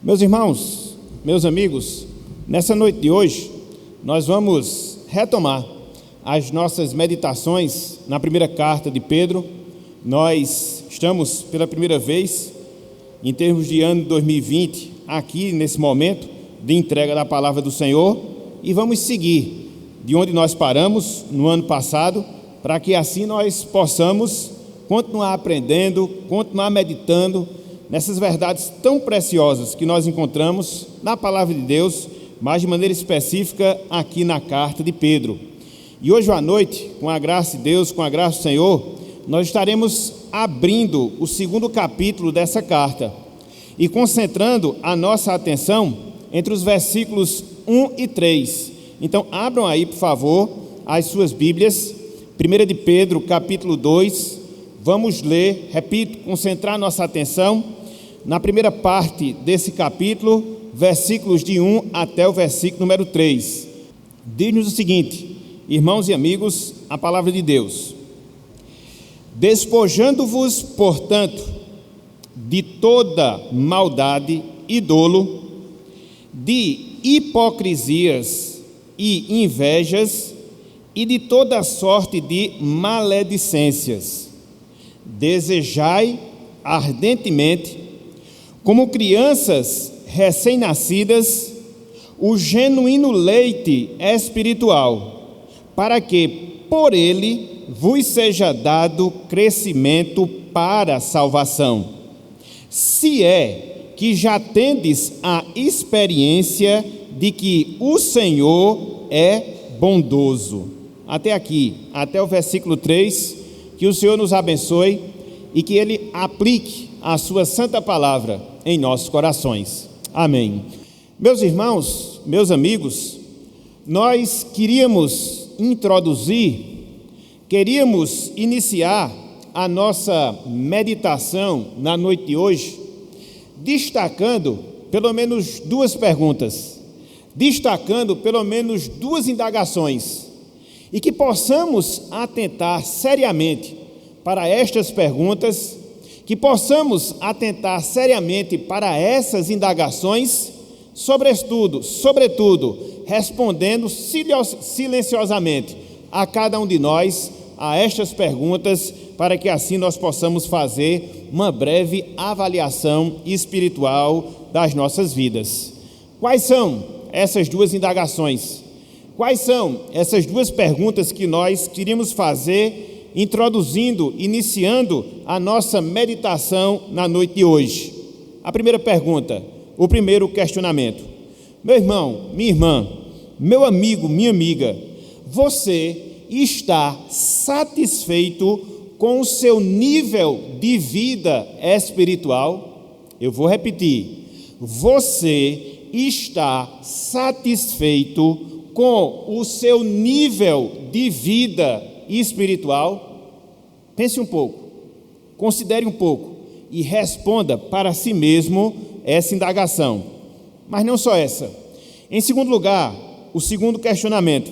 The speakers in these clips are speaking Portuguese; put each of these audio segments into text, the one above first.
Meus irmãos, meus amigos, nessa noite de hoje, nós vamos retomar as nossas meditações na primeira carta de Pedro. Nós estamos pela primeira vez, em termos de ano 2020, aqui nesse momento de entrega da palavra do Senhor, e vamos seguir de onde nós paramos no ano passado, para que assim nós possamos continuar aprendendo, continuar meditando nessas verdades tão preciosas que nós encontramos na palavra de Deus, mas de maneira específica aqui na carta de Pedro. E hoje à noite, com a graça de Deus, com a graça do Senhor, nós estaremos abrindo o segundo capítulo dessa carta e concentrando a nossa atenção entre os versículos 1 e 3. Então, abram aí, por favor, as suas Bíblias, 1 de Pedro, capítulo 2, vamos ler, repito, concentrar nossa atenção na primeira parte desse capítulo, versículos de 1 até o versículo número 3. Diz-nos o seguinte: irmãos e amigos, a palavra de Deus: despojando-vos, portanto, de toda maldade e dolo, de hipocrisias e invejas, e de toda sorte de maledicências, desejai ardentemente, como crianças recém-nascidas, o genuíno leite espiritual, para que por ele vos seja dado crescimento para a salvação, se é que já tendes a experiência de que o Senhor é bondoso. Até aqui, até o versículo 3, que o Senhor nos abençoe e que Ele aplique a sua santa palavra em nossos corações. Amém. Meus irmãos, meus amigos, nós queríamos iniciar a nossa meditação na noite de hoje, destacando pelo menos duas perguntas, destacando pelo menos duas indagações, e que possamos atentar seriamente para estas perguntas, que possamos atentar seriamente para essas indagações, sobretudo, respondendo silenciosamente a cada um de nós a estas perguntas, para que assim nós possamos fazer uma breve avaliação espiritual das nossas vidas. Quais são essas duas indagações? Quais são essas duas perguntas que nós queríamos fazer, iniciando a nossa meditação na noite de hoje? A primeira pergunta, o primeiro questionamento: meu irmão, minha irmã, meu amigo, minha amiga, você está satisfeito com o seu nível de vida espiritual? Eu vou repetir: você está satisfeito com o seu nível de vida espiritual? Pense um pouco, considere um pouco e responda para si mesmo essa indagação. Mas não só essa. Em segundo lugar, o segundo questionamento: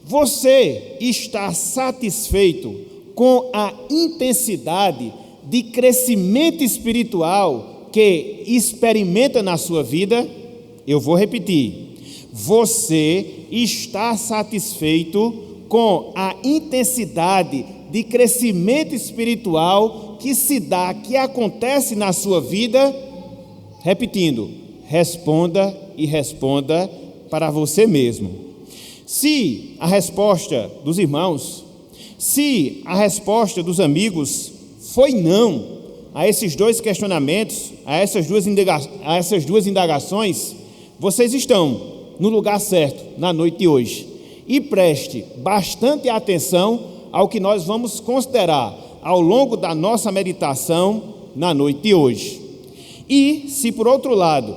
você está satisfeito com a intensidade de crescimento espiritual que experimenta na sua vida? Eu vou repetir: você está satisfeito com a intensidade de crescimento espiritual que se dá, que acontece na sua vida? Repetindo, responda para você mesmo. Se a resposta dos irmãos, se a resposta dos amigos foi não a esses dois questionamentos, a essas duas indagações, vocês estão no lugar certo na noite de hoje. E preste bastante atenção ao que nós vamos considerar ao longo da nossa meditação na noite de hoje. E se por outro lado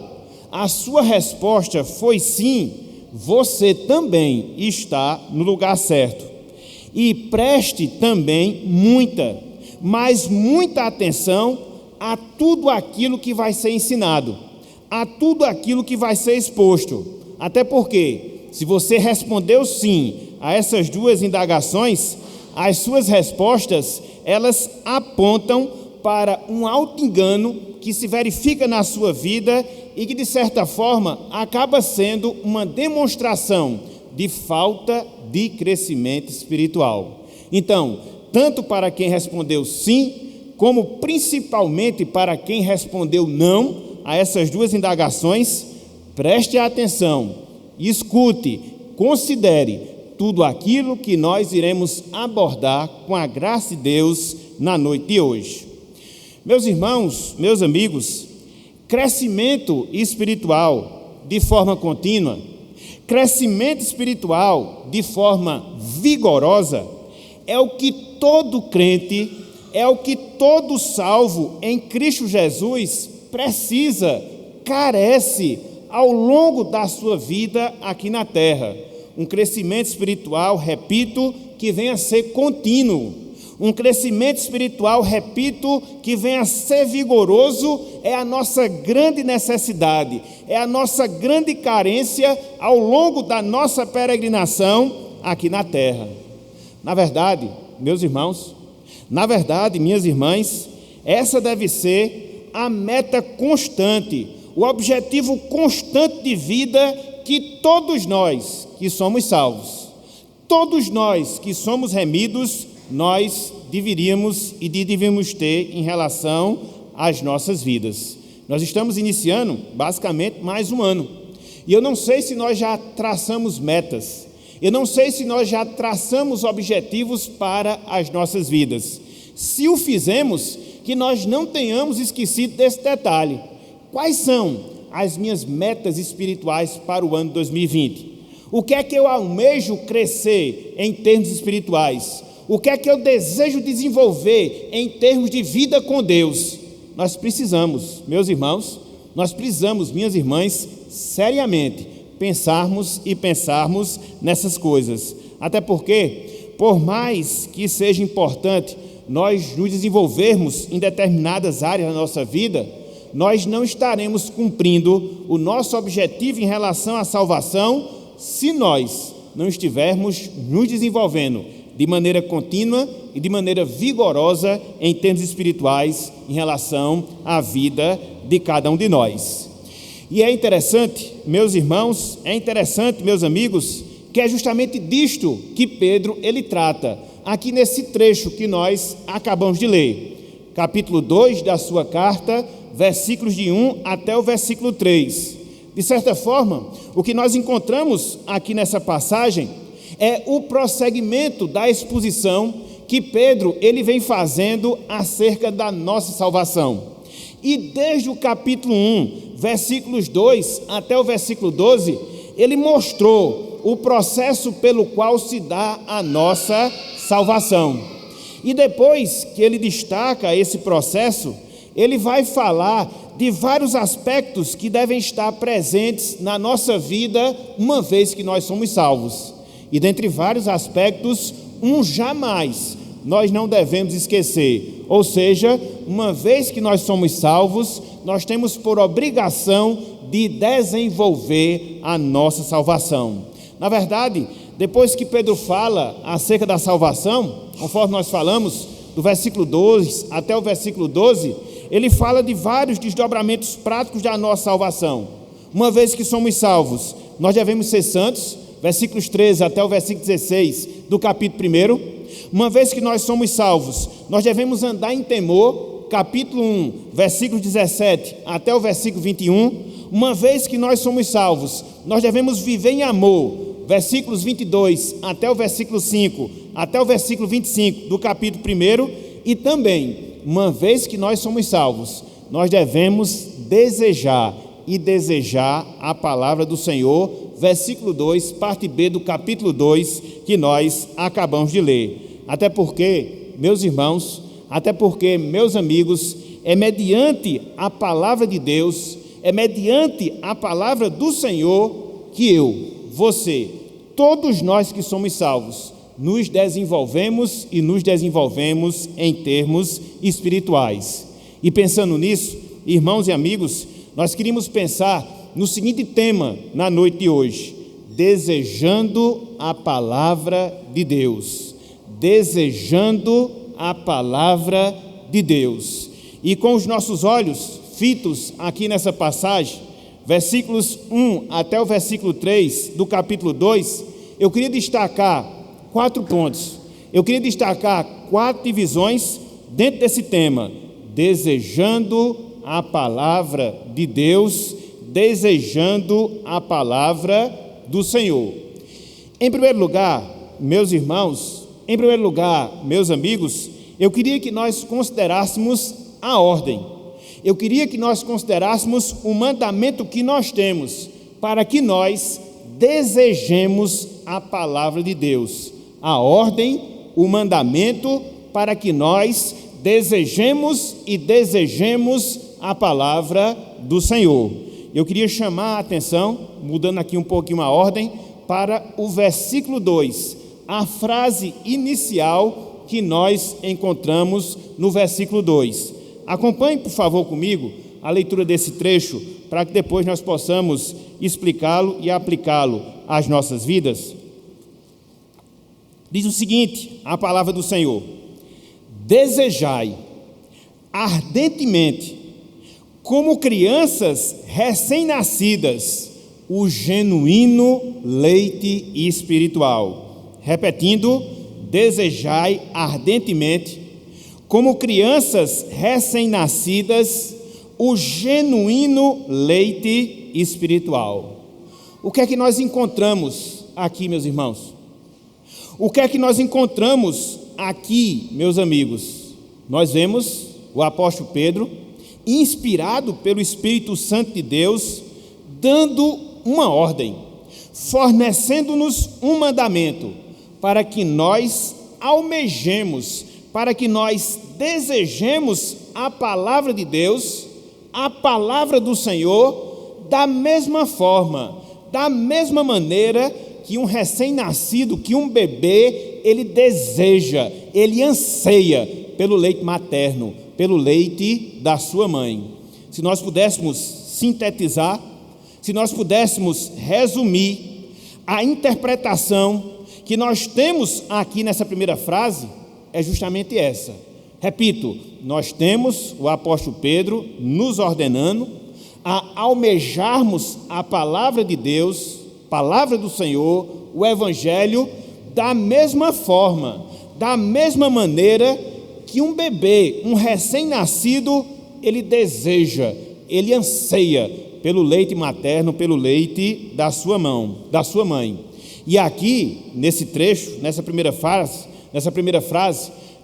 a sua resposta foi sim, você também está no lugar certo. E preste também muita atenção a tudo aquilo que vai ser ensinado, a tudo aquilo que vai ser exposto. Até porque, se você respondeu sim a essas duas indagações, as suas respostas, elas apontam para um auto-engano que se verifica na sua vida e que, de certa forma, acaba sendo uma demonstração de falta de crescimento espiritual. Então, tanto para quem respondeu sim, como principalmente para quem respondeu não a essas duas indagações, preste atenção, escute, considere tudo aquilo que nós iremos abordar com a graça de Deus na noite de hoje. Meus irmãos, meus amigos, crescimento espiritual de forma contínua, crescimento espiritual de forma vigorosa, é o que todo crente, é o que todo salvo em Cristo Jesus precisa, carece ao longo da sua vida aqui na terra. Um crescimento espiritual, repito, que venha a ser contínuo. Um crescimento espiritual, repito, que venha a ser vigoroso, é a nossa grande necessidade, é a nossa grande carência ao longo da nossa peregrinação aqui na terra. Na verdade, meus irmãos, na verdade, minhas irmãs, essa deve ser a meta constante, o objetivo constante de vida que todos nós que somos salvos, todos nós que somos remidos, nós deveríamos ter em relação às nossas vidas. Nós estamos iniciando, basicamente, mais um ano. E eu não sei se nós já traçamos metas, eu não sei se nós já traçamos objetivos para as nossas vidas. Se o fizemos, que nós não tenhamos esquecido desse detalhe. Quais são as minhas metas espirituais para o ano 2020? O que é que eu almejo crescer em termos espirituais? O que é que eu desejo desenvolver em termos de vida com Deus? Nós precisamos, meus irmãos, nós precisamos, minhas irmãs, seriamente pensarmos nessas coisas. Até porque, por mais que seja importante nós nos desenvolvermos em determinadas áreas da nossa vida, nós não estaremos cumprindo o nosso objetivo em relação à salvação se nós não estivermos nos desenvolvendo de maneira contínua e de maneira vigorosa em termos espirituais em relação à vida de cada um de nós. E é interessante, meus irmãos, é interessante, meus amigos, que é justamente disto que Pedro ele trata, aqui nesse trecho que nós acabamos de ler, capítulo 2 da sua carta, versículos de 1 até o versículo 3. De certa forma, o que nós encontramos aqui nessa passagem é o prosseguimento da exposição que Pedro ele vem fazendo acerca da nossa salvação. E desde o capítulo 1, versículos 2 até o versículo 12, ele mostrou o processo pelo qual se dá a nossa salvação. E depois que ele destaca esse processo, ele vai falar de vários aspectos que devem estar presentes na nossa vida uma vez que nós somos salvos. E dentre vários aspectos, jamais nós não devemos esquecer. Ou seja, uma vez que nós somos salvos, nós temos por obrigação de desenvolver a nossa salvação. Na verdade, depois que Pedro fala acerca da salvação, conforme nós falamos, do versículo 2 até o versículo 12, ele fala de vários desdobramentos práticos da nossa salvação. Uma vez que somos salvos, nós devemos ser santos, versículos 13 até o versículo 16 do capítulo 1. Uma vez que nós somos salvos, nós devemos andar em temor, capítulo 1, versículo 17 até o versículo 21. Uma vez que nós somos salvos, nós devemos viver em amor, versículos 22 até o versículo 5, até o versículo 25 do capítulo 1. E também, uma vez que nós somos salvos, nós devemos desejar a palavra do Senhor, versículo 2, parte B do capítulo 2, que nós acabamos de ler. Até porque, meus irmãos, meus amigos, é mediante a palavra de Deus, é mediante a palavra do Senhor que eu, você, todos nós que somos salvos, nos desenvolvemos em termos espirituais. E pensando nisso, irmãos e amigos, nós queríamos pensar no seguinte tema na noite de hoje: desejando a palavra de Deus. Desejando a palavra de Deus. E com os nossos olhos fitos aqui nessa passagem, versículos 1 até o versículo 3 do capítulo 2, eu queria destacar 4 pontos. Eu queria destacar 4 divisões dentro desse tema: desejando a palavra de Deus, desejando a palavra do Senhor. Em primeiro lugar, meus irmãos, em primeiro lugar, meus amigos, eu queria que nós considerássemos a ordem. Eu queria que nós considerássemos o mandamento que nós temos para que nós desejemos a palavra de Deus. A ordem, o mandamento para que nós desejemos e desejemos a palavra do Senhor. Eu queria chamar a atenção, mudando aqui um pouquinho a ordem, para o versículo 2, a frase inicial que nós encontramos no versículo 2. Acompanhe, por favor, comigo a leitura desse trecho, para que depois nós possamos explicá-lo e aplicá-lo às nossas vidas. Diz o seguinte, a palavra do Senhor: desejai ardentemente, como crianças recém-nascidas, o genuíno leite espiritual. Repetindo, desejai ardentemente, como crianças recém-nascidas, o genuíno leite espiritual. O que é que nós encontramos aqui, meus irmãos? O que é que nós encontramos aqui, meus amigos? Nós vemos o apóstolo Pedro, inspirado pelo Espírito Santo de Deus, dando uma ordem, fornecendo-nos um mandamento, para que nós almejemos, para que nós desejemos a palavra de Deus, a palavra do Senhor, da mesma forma, da mesma maneira que um recém-nascido, que um bebê, ele deseja, ele anseia pelo leite materno, pelo leite da sua mãe. Se nós pudéssemos sintetizar, se nós pudéssemos resumir a interpretação que nós temos aqui nessa primeira frase, é justamente essa. Repito, nós temos o apóstolo Pedro nos ordenando a almejarmos a palavra de Deus, palavra do Senhor, o Evangelho, da mesma forma, da mesma maneira que um bebê, um recém-nascido, ele deseja, ele anseia pelo leite materno, pelo leite da sua mãe. E aqui, nesse trecho, nessa primeira frase,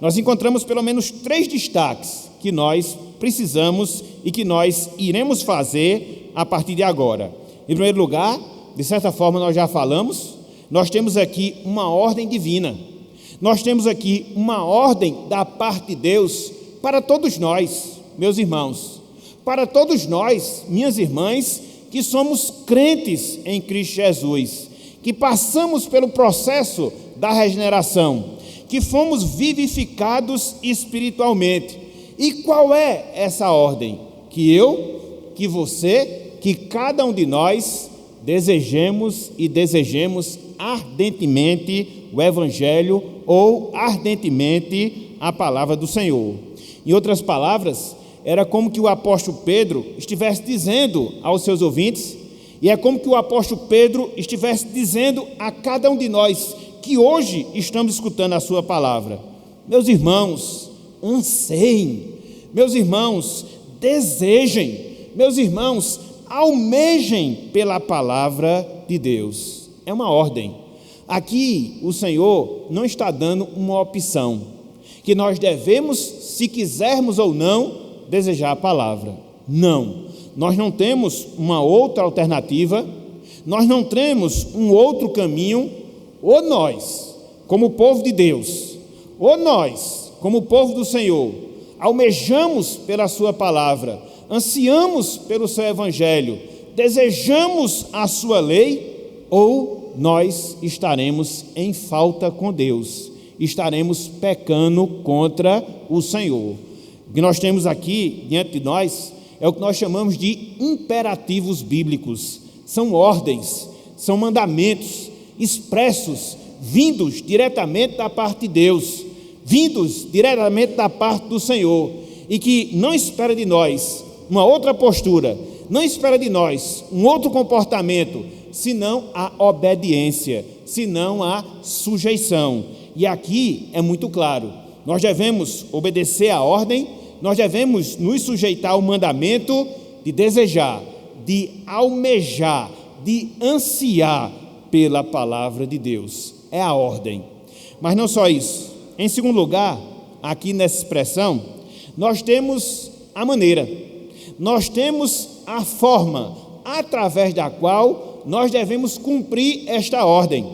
nós encontramos pelo menos 3 destaques que nós precisamos e que nós iremos fazer a partir de agora. Em primeiro lugar, de certa forma nós já falamos, nós temos aqui uma ordem divina. Nós temos aqui uma ordem da parte de Deus para todos nós, meus irmãos, para todos nós, minhas irmãs, que somos crentes em Cristo Jesus, que passamos pelo processo da regeneração, que fomos vivificados espiritualmente. E qual é essa ordem? Que eu, que você, que cada um de nós desejemos e desejemos ardentemente o Evangelho ou ardentemente a palavra do Senhor. Em outras palavras, era como que o apóstolo Pedro estivesse dizendo aos seus ouvintes, e é como que o apóstolo Pedro estivesse dizendo a cada um de nós que hoje estamos escutando a sua palavra: meus irmãos, anseiem, meus irmãos, desejem, meus irmãos, almejem pela palavra de Deus. É uma ordem. Aqui o Senhor não está dando uma opção, que nós devemos, se quisermos ou não, desejar a palavra. Não, nós não temos uma outra alternativa, nós não temos um outro caminho. Ou nós, como povo de Deus, ou nós, como povo do Senhor, almejamos pela sua palavra, ansiamos pelo seu Evangelho, desejamos a sua lei, ou nós estaremos em falta com Deus, estaremos pecando contra o Senhor. O que nós temos aqui diante de nós é o que nós chamamos de imperativos bíblicos. São ordens, são mandamentos expressos, vindos diretamente da parte de Deus, vindos diretamente da parte do Senhor, e que não espera de nós uma outra postura, não espera de nós um outro comportamento, senão a obediência, senão a sujeição. E aqui é muito claro, nós devemos obedecer à ordem, nós devemos nos sujeitar ao mandamento de desejar, de almejar, de ansiar pela palavra de Deus. É a ordem. Mas não só isso. Em segundo lugar, aqui nessa expressão, nós temos a maneira, nós temos a forma através da qual nós devemos cumprir esta ordem.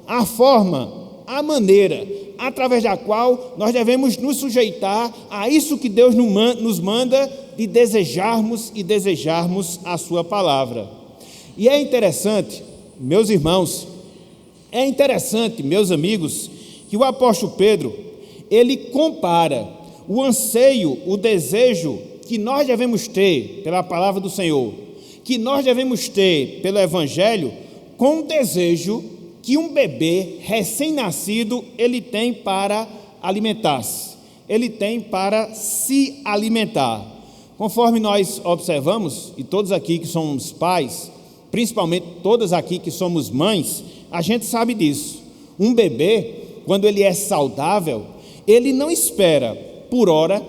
A forma, a maneira através da qual nós devemos nos sujeitar a isso que Deus nos manda de desejarmos e desejarmos a sua palavra. E é interessante, meus irmãos, é interessante, meus amigos, que o apóstolo Pedro, ele compara o anseio, o desejo que nós devemos ter pela palavra do Senhor, que nós devemos ter pelo Evangelho, com o desejo que um bebê recém-nascido ele tem para alimentar-se, ele tem para se alimentar. Conforme nós observamos, e todos aqui que somos pais, principalmente todas aqui que somos mães, a gente sabe disso. Um bebê, quando ele é saudável, ele não espera por hora,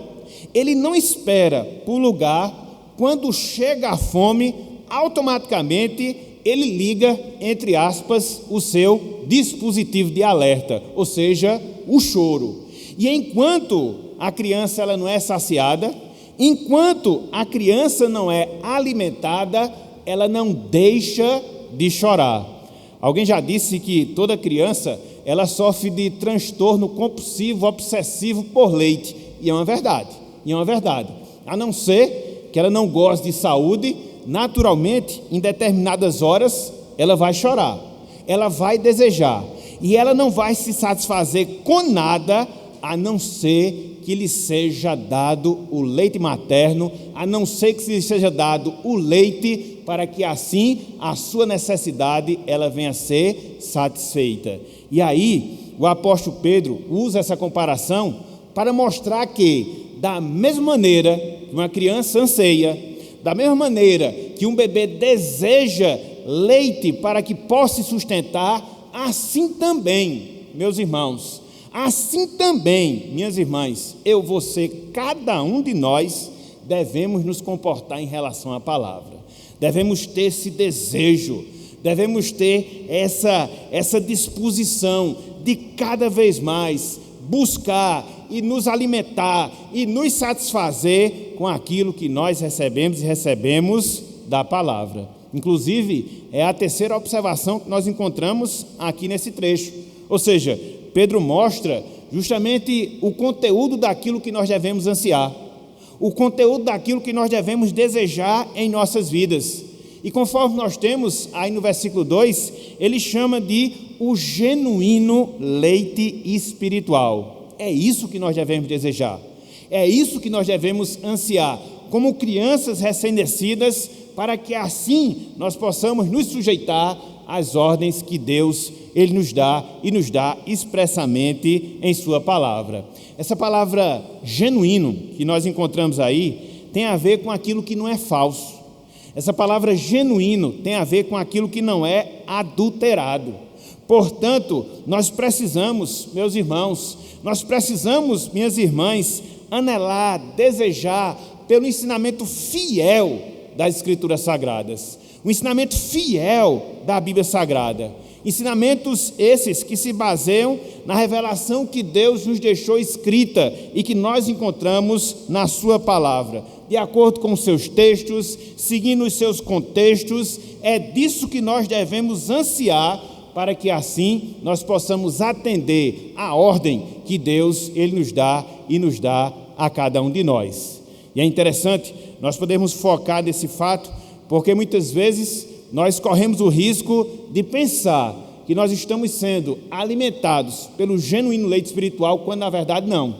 ele não espera por lugar. Quando chega a fome, automaticamente ele liga, entre aspas, o seu dispositivo de alerta, ou seja, o choro. E enquanto a criança ela não é saciada, enquanto a criança não é alimentada, ela não deixa de chorar. Alguém já disse que toda criança ela sofre de transtorno compulsivo obsessivo por leite, e é uma verdade, a não ser que ela não goste de saúde, naturalmente, em determinadas horas, ela vai chorar, ela vai desejar, e ela não vai se satisfazer com nada, a não ser que lhe seja dado o leite materno, a não ser que lhe seja dado o leite, para que assim a sua necessidade ela venha a ser satisfeita. E aí, o apóstolo Pedro usa essa comparação para mostrar que, da mesma maneira que uma criança anseia, da mesma maneira que um bebê deseja leite para que possa se sustentar, assim também, meus irmãos, assim também, minhas irmãs, eu, você, cada um de nós devemos nos comportar em relação à palavra. Devemos ter esse desejo, devemos ter essa disposição de cada vez mais buscar e nos alimentar e nos satisfazer com aquilo que nós recebemos e recebemos da palavra. Inclusive, é a terceira observação que nós encontramos aqui nesse trecho. Ou seja, Pedro mostra justamente o conteúdo daquilo que nós devemos ansiar, o conteúdo daquilo que nós devemos desejar em nossas vidas. E conforme nós temos aí no versículo 2, ele chama de o genuíno leite espiritual. É isso que nós devemos desejar, é isso que nós devemos ansiar, como crianças recém-nascidas, para que assim nós possamos nos sujeitar às ordens que Deus ele nos dá e nos dá expressamente em sua palavra. Essa palavra genuíno que nós encontramos aí tem a ver com aquilo que não é falso. Essa palavra genuíno tem a ver com aquilo que não é adulterado. Portanto, nós precisamos, meus irmãos, nós precisamos, minhas irmãs, anelar, desejar pelo ensinamento fiel das Escrituras Sagradas, o ensinamento fiel da Bíblia Sagrada. Ensinamentos esses que se baseiam na revelação que Deus nos deixou escrita e que nós encontramos na sua palavra. De acordo com os seus textos, seguindo os seus contextos, é disso que nós devemos ansiar para que assim nós possamos atender à ordem que Deus ele nos dá e nos dá a cada um de nós. E é interessante nós podemos focar nesse fato, porque muitas vezes nós corremos o risco de pensar que nós estamos sendo alimentados pelo genuíno leite espiritual, quando na verdade não.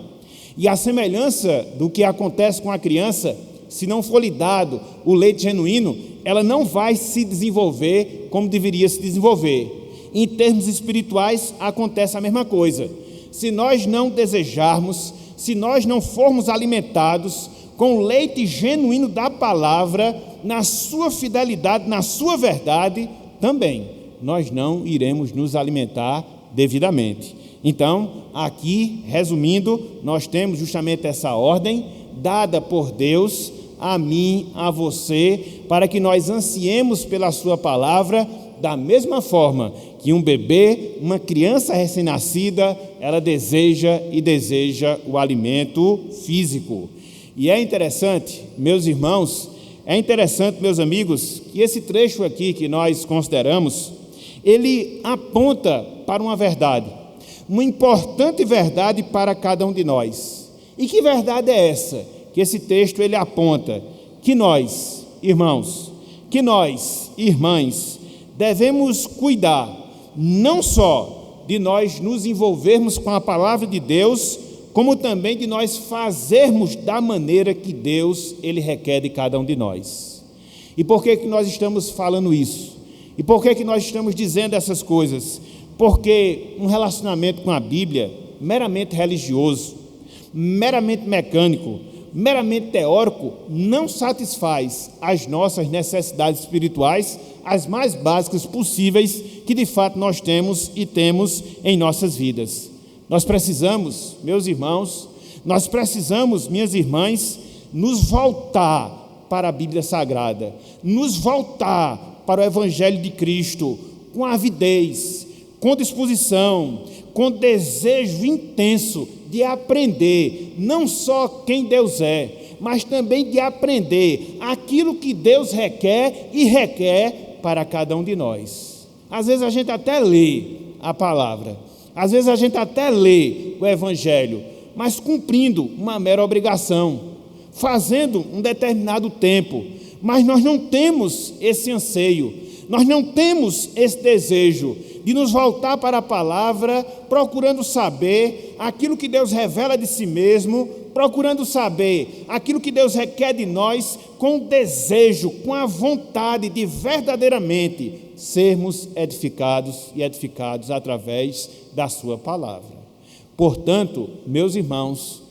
E a semelhança do que acontece com a criança, se não for lhe dado o leite genuíno, ela não vai se desenvolver como deveria se desenvolver. Em termos espirituais, acontece a mesma coisa. Se nós não desejarmos, se nós não formos alimentados com o leite genuíno da palavra, na sua fidelidade, na sua verdade, também nós não iremos nos alimentar devidamente. Então, aqui, resumindo, nós temos justamente essa ordem dada por Deus a mim, a você, para que nós ansiemos pela sua palavra, da mesma forma que um bebê, uma criança recém-nascida, ela deseja o alimento físico. E é interessante, meus irmãos, meus amigos, que esse trecho aqui que nós consideramos, ele aponta para uma verdade, uma importante verdade para cada um de nós. E que verdade é essa? Que esse texto ele aponta que nós, irmãos, que nós, irmãs, devemos cuidar não só de nós nos envolvermos com a palavra de Deus, como também de nós fazermos da maneira que Deus ele requer de cada um de nós. E por que nós estamos falando isso? E por que nós estamos dizendo essas coisas? Porque um relacionamento com a Bíblia meramente religioso, meramente mecânico, meramente teórico, não satisfaz as nossas necessidades espirituais, as mais básicas possíveis que de fato nós temos e temos em nossas vidas. Nós precisamos, meus irmãos, minhas irmãs, nos voltar para a Bíblia Sagrada, nos voltar para o Evangelho de Cristo, com avidez, com disposição, com desejo intenso de aprender, não só quem Deus é, mas também de aprender aquilo que Deus requer e requer para cada um de nós. Às vezes a gente até lê a palavra, às vezes a gente até lê o Evangelho, mas cumprindo uma mera obrigação, fazendo um determinado tempo, mas nós não temos esse anseio, nós não temos esse desejo de nos voltar para a palavra, procurando saber aquilo que Deus revela de si mesmo, procurando saber aquilo que Deus requer de nós, com o desejo, com a vontade de verdadeiramente sermos edificados através da sua palavra. Portanto, meus irmãos,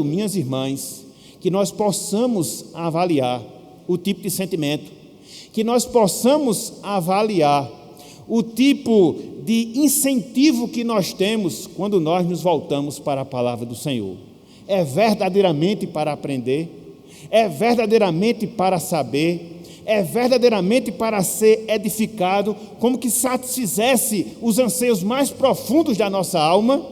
minhas irmãs, que nós possamos avaliar o tipo de sentimento, que nós possamos avaliar o tipo de incentivo que nós temos quando nós nos voltamos para a palavra do Senhor. É verdadeiramente para aprender? É verdadeiramente para saber? É verdadeiramente para ser edificado, como que satisfizesse os anseios mais profundos da nossa alma?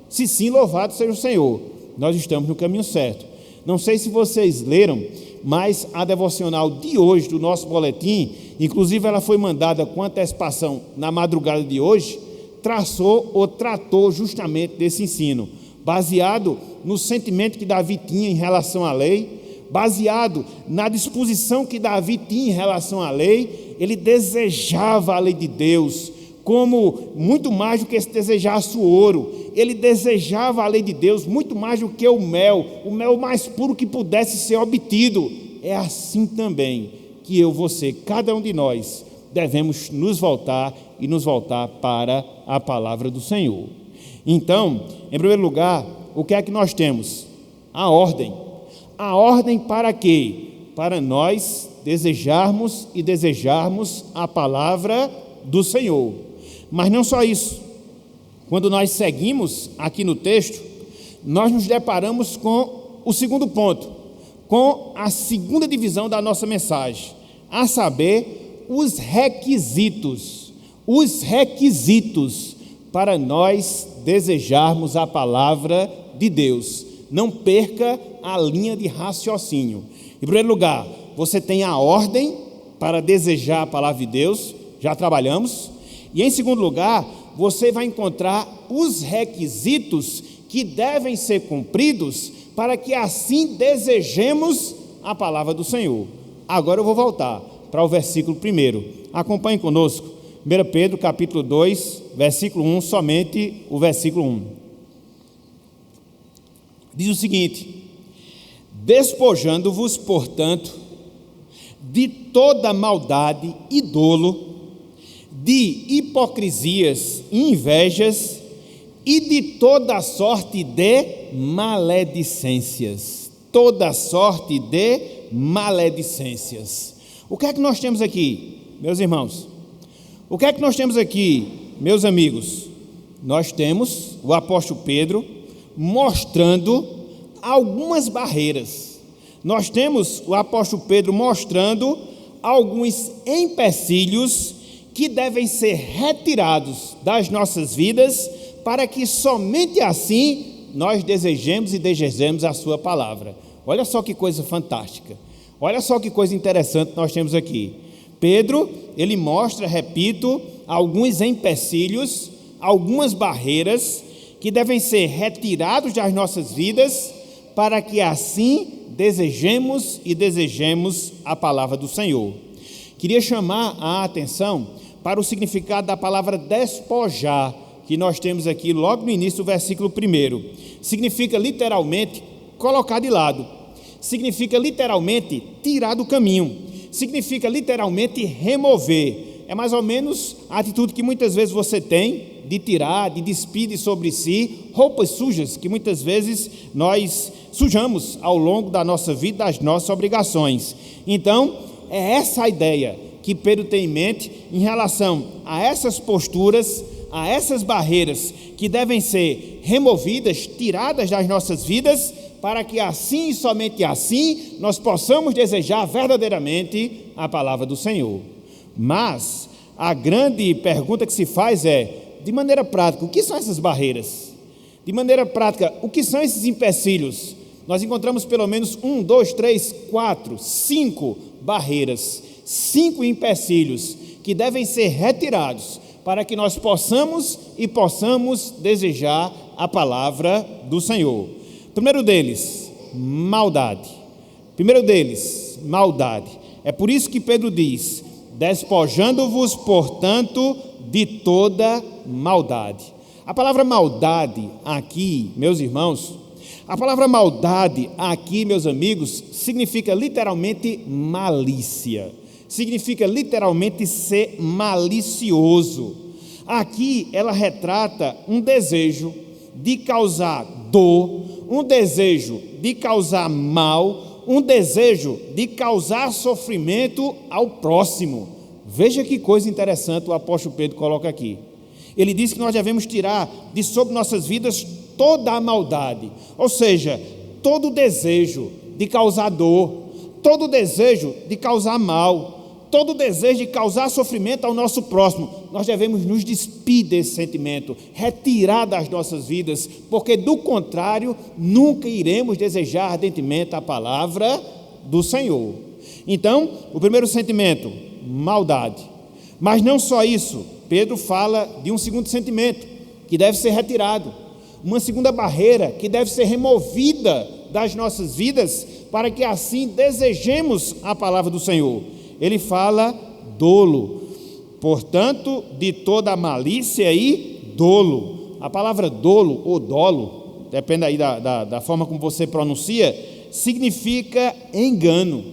Se sim, louvado seja o Senhor, nós estamos no caminho certo. Não sei se vocês leram, mas a devocional de hoje, do nosso boletim, inclusive ela foi mandada com antecipação na madrugada de hoje, tratou justamente desse ensino, baseado no sentimento que Davi tinha em relação à lei, baseado na disposição que Davi tinha em relação à lei. Ele desejava a lei de Deus, como muito mais do que se desejasse o ouro, ele desejava a lei de Deus muito mais do que o mel mais puro que pudesse ser obtido. É assim também que eu, você, cada um de nós, devemos nos voltar para a palavra do Senhor. Então, em primeiro lugar, o que é que nós temos? A ordem para quê? Para nós desejarmos a palavra do Senhor. Mas não só isso. Quando nós seguimos aqui no texto, nós nos deparamos com o segundo ponto, com a segunda divisão da nossa mensagem, a saber, os requisitos para nós desejarmos a palavra de Deus. Não perca a linha de raciocínio. Em primeiro lugar, você tem a ordem para desejar a palavra de Deus, já trabalhamos. E em segundo lugar, você vai encontrar os requisitos que devem ser cumpridos para que assim desejemos a palavra do Senhor. Agora eu vou voltar para o versículo 1. Acompanhe conosco, 1 Pedro capítulo 2, versículo 1, somente o versículo 1. Diz o seguinte: despojando-vos, portanto, de toda maldade e dolo, de hipocrisias e invejas, e de toda sorte de maledicências. toda sorte de maledicências. O que é que nós temos aqui, meus irmãos? O que é que nós temos aqui, meus amigos? Nós temos o apóstolo Pedro mostrando algumas barreiras. Nós temos o apóstolo Pedro mostrando alguns empecilhos que devem ser retirados das nossas vidas para que somente assim nós desejemos e desejemos a sua palavra. Olha só que coisa fantástica. Olha só que coisa interessante nós temos aqui. Pedro, ele mostra, repito, alguns empecilhos, algumas barreiras que devem ser retirados das nossas vidas para que assim desejemos e desejemos a palavra do Senhor. Queria chamar a atenção para o significado da palavra despojar, que nós temos aqui logo no início do versículo 1. Significa literalmente colocar de lado, significa literalmente tirar do caminho, significa literalmente remover. É mais ou menos a atitude que muitas vezes você tem de tirar, de despir sobre si roupas sujas que muitas vezes nós sujamos ao longo da nossa vida, das nossas obrigações. Então, é essa a ideia que Pedro tem em mente em relação a essas posturas, a essas barreiras que devem ser removidas, tiradas das nossas vidas, para que assim e somente assim nós possamos desejar verdadeiramente a palavra do Senhor. Mas a grande pergunta que se faz é, de maneira prática, o que são essas barreiras? De maneira prática, o que são esses empecilhos? Nós encontramos pelo menos 1, 2, 3, 4, 5 barreiras, 5 empecilhos que devem ser retirados para que nós possamos desejar a palavra do Senhor. Primeiro deles, maldade. É por isso que Pedro diz, despojando-vos, portanto, de toda maldade. A palavra maldade aqui, meus irmãos, a palavra maldade aqui, meus amigos, significa literalmente malícia. Significa literalmente ser malicioso. Aqui ela retrata um desejo de causar dor, um desejo de causar mal, um desejo de causar sofrimento ao próximo. Veja que coisa interessante o apóstolo Pedro coloca aqui. Ele diz que nós devemos tirar de sobre nossas vidas toda a maldade, ou seja, todo o desejo de causar dor, todo o desejo de causar mal, todo o desejo de causar sofrimento ao nosso próximo. Nós devemos nos despir desse sentimento, retirar das nossas vidas, porque do contrário, nunca iremos desejar ardentemente a palavra do Senhor. Então, o primeiro sentimento, maldade. Mas não só isso, Pedro fala de um segundo sentimento, que deve ser retirado. Uma segunda barreira que deve ser removida das nossas vidas, para que assim desejemos a palavra do Senhor. Ele fala dolo, portanto, de toda malícia e dolo. A palavra dolo ou dolo, depende aí da forma como você pronuncia, significa engano.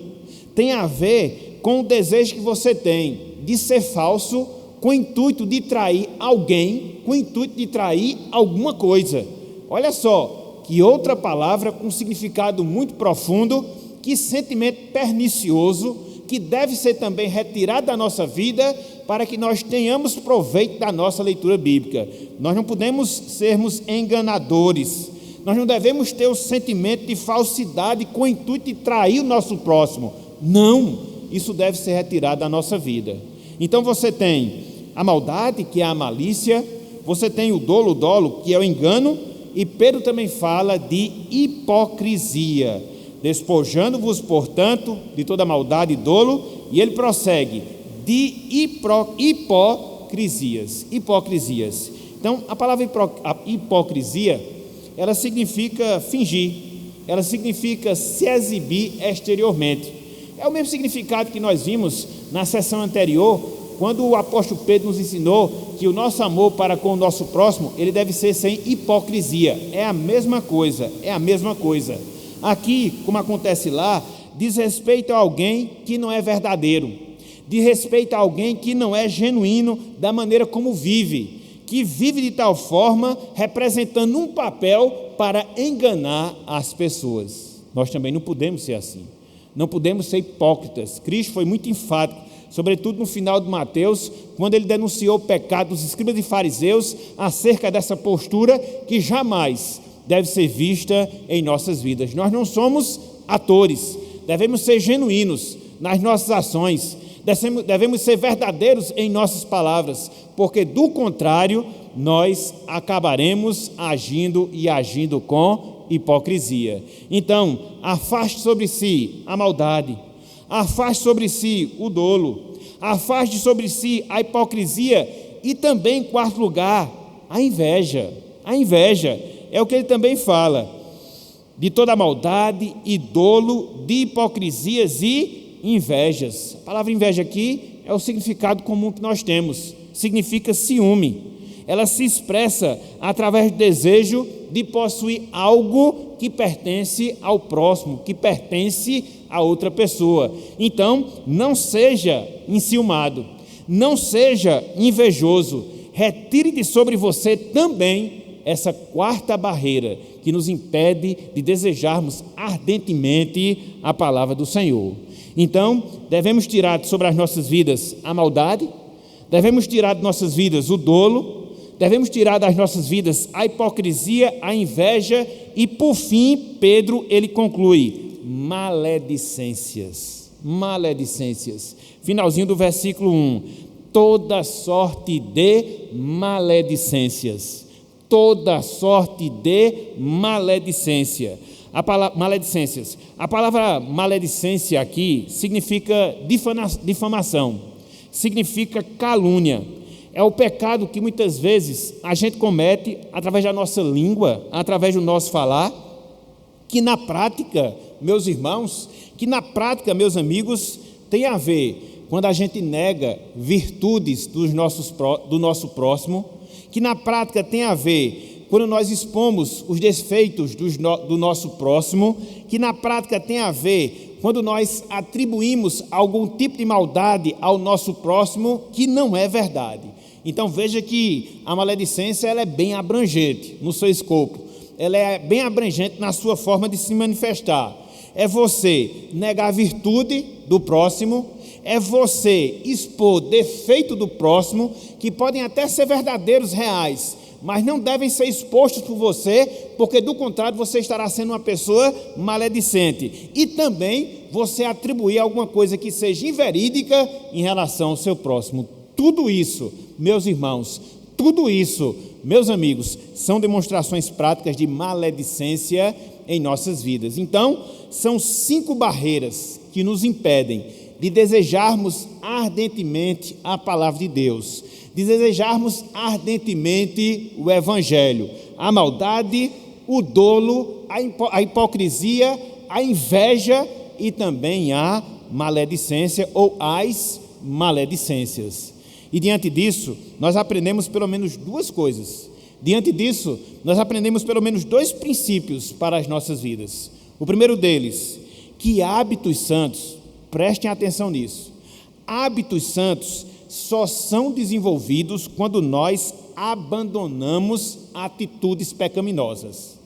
Tem a ver com o desejo que você tem de ser falso, com o intuito de trair alguém, com o intuito de trair alguma coisa. Olha só, que outra palavra com significado muito profundo, que sentimento pernicioso, que deve ser também retirado da nossa vida para que nós tenhamos proveito da nossa leitura bíblica. Nós não podemos sermos enganadores, nós não devemos ter o sentimento de falsidade com o intuito de trair o nosso próximo. Não, isso deve ser retirado da nossa vida. Então você tem a maldade, que é a malícia, você tem o dolo, que é o engano, e Pedro também fala de hipocrisia. Despojando-vos, portanto, de toda maldade e dolo, e ele prossegue, de hipocrisias. Então, a palavra hipocrisia, ela significa fingir, ela significa se exibir exteriormente. É o mesmo significado que nós vimos na sessão anterior, quando o apóstolo Pedro nos ensinou que o nosso amor para com o nosso próximo, ele deve ser sem hipocrisia. É a mesma coisa. Aqui, como acontece lá, diz respeito a alguém que não é verdadeiro, diz respeito a alguém que não é genuíno da maneira como vive, que vive de tal forma representando um papel para enganar as pessoas. nós também não podemos ser assim. Não podemos ser hipócritas. Cristo foi muito enfático, sobretudo no final de Mateus, quando ele denunciou o pecado dos escribas e fariseus acerca dessa postura que jamais deve ser vista em nossas vidas. Nós não somos atores, devemos ser genuínos nas nossas ações, devemos ser verdadeiros em nossas palavras, porque do contrário, nós acabaremos agindo com hipocrisia. Então, afaste sobre si a maldade, afaste sobre si o dolo, afaste sobre si a hipocrisia e também, em quarto lugar, a inveja. A inveja é o que ele também fala, de toda maldade e dolo, de hipocrisias e invejas. A palavra inveja aqui é o significado comum que nós temos, significa ciúme. Ela se expressa através do desejo de possuir algo que pertence ao próximo, que pertence a outra pessoa. Então, não seja enciumado, não seja invejoso, retire de sobre você também essa quarta barreira que nos impede de desejarmos ardentemente a palavra do Senhor. Então, devemos tirar sobre as nossas vidas a maldade, devemos tirar de nossas vidas o dolo, devemos tirar das nossas vidas a hipocrisia, a inveja e, por fim, Pedro, ele conclui, maledicências. Maledicências. Finalzinho do versículo 1. Toda sorte de maledicências. Toda sorte de maledicência. Maledicências. A palavra maledicência aqui significa difamação, significa calúnia. É o pecado que muitas vezes a gente comete através da nossa língua, através do nosso falar, que na prática, meus irmãos, meus amigos, tem a ver quando a gente nega virtudes do nosso próximo, que na prática tem a ver quando nós expomos os defeitos do nosso próximo, que na prática tem a ver quando nós atribuímos algum tipo de maldade ao nosso próximo que não é verdade. Então veja que a maledicência ela é bem abrangente no seu escopo, ela é bem abrangente na sua forma de se manifestar. É você negar a virtude do próximo, é você expor defeito do próximo, que podem até ser verdadeiros, reais, mas não devem ser expostos por você, porque do contrário você estará sendo uma pessoa maledicente. E também você atribuir alguma coisa que seja inverídica em relação ao seu próximo. Tudo isso, meus irmãos, tudo isso, meus amigos, são demonstrações práticas de maledicência em nossas vidas. Então, são 5 barreiras que nos impedem de desejarmos ardentemente a palavra de Deus, de desejarmos ardentemente o Evangelho: a maldade, o dolo, a hipocrisia, a inveja e também a maledicência ou as maledicências. E diante disso, nós aprendemos pelo menos 2 coisas. Diante disso, nós aprendemos pelo menos 2 princípios para as nossas vidas. O primeiro deles, que hábitos santos, prestem atenção nisso, hábitos santos só são desenvolvidos quando nós abandonamos atitudes pecaminosas.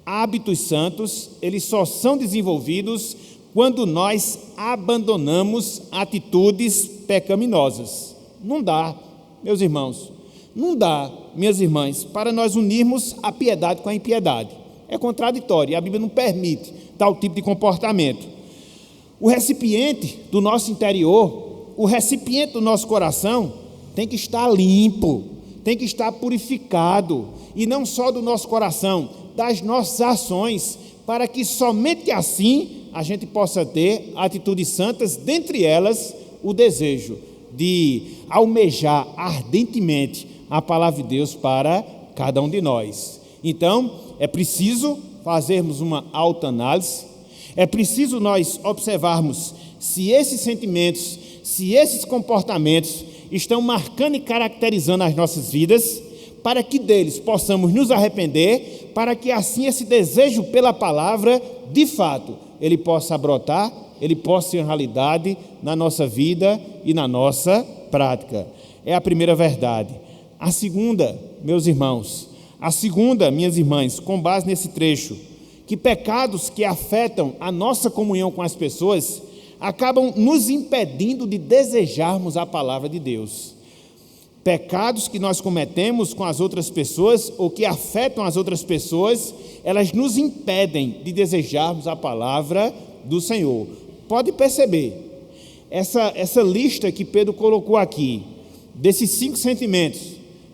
Hábitos santos, eles só são desenvolvidos quando nós abandonamos atitudes pecaminosas. Não dá, meus irmãos, não dá, minhas irmãs, para nós unirmos a piedade com a impiedade. É contraditório, e a Bíblia não permite tal tipo de comportamento. O recipiente do nosso interior, o recipiente do nosso coração tem que estar limpo, tem que estar purificado, e não só do nosso coração, das nossas ações, para que somente assim a gente possa ter atitudes santas, dentre elas o desejo de almejar ardentemente a palavra de Deus para cada um de nós. Então, é preciso fazermos uma autoanálise, é preciso nós observarmos se esses sentimentos, se esses comportamentos estão marcando e caracterizando as nossas vidas, para que deles possamos nos arrepender, para que assim esse desejo pela palavra, de fato, ele possa brotar, ele possa ser realidade na nossa vida e na nossa prática. É a primeira verdade. A segunda, meus irmãos, minhas irmãs, com base nesse trecho que pecados que afetam a nossa comunhão com as pessoas acabam nos impedindo de desejarmos a palavra de Deus. Pecados que nós cometemos com as outras pessoas ou que afetam as outras pessoas, elas nos impedem de desejarmos a palavra do Senhor. Pode perceber, essa lista que Pedro colocou aqui, desses 5 sentimentos,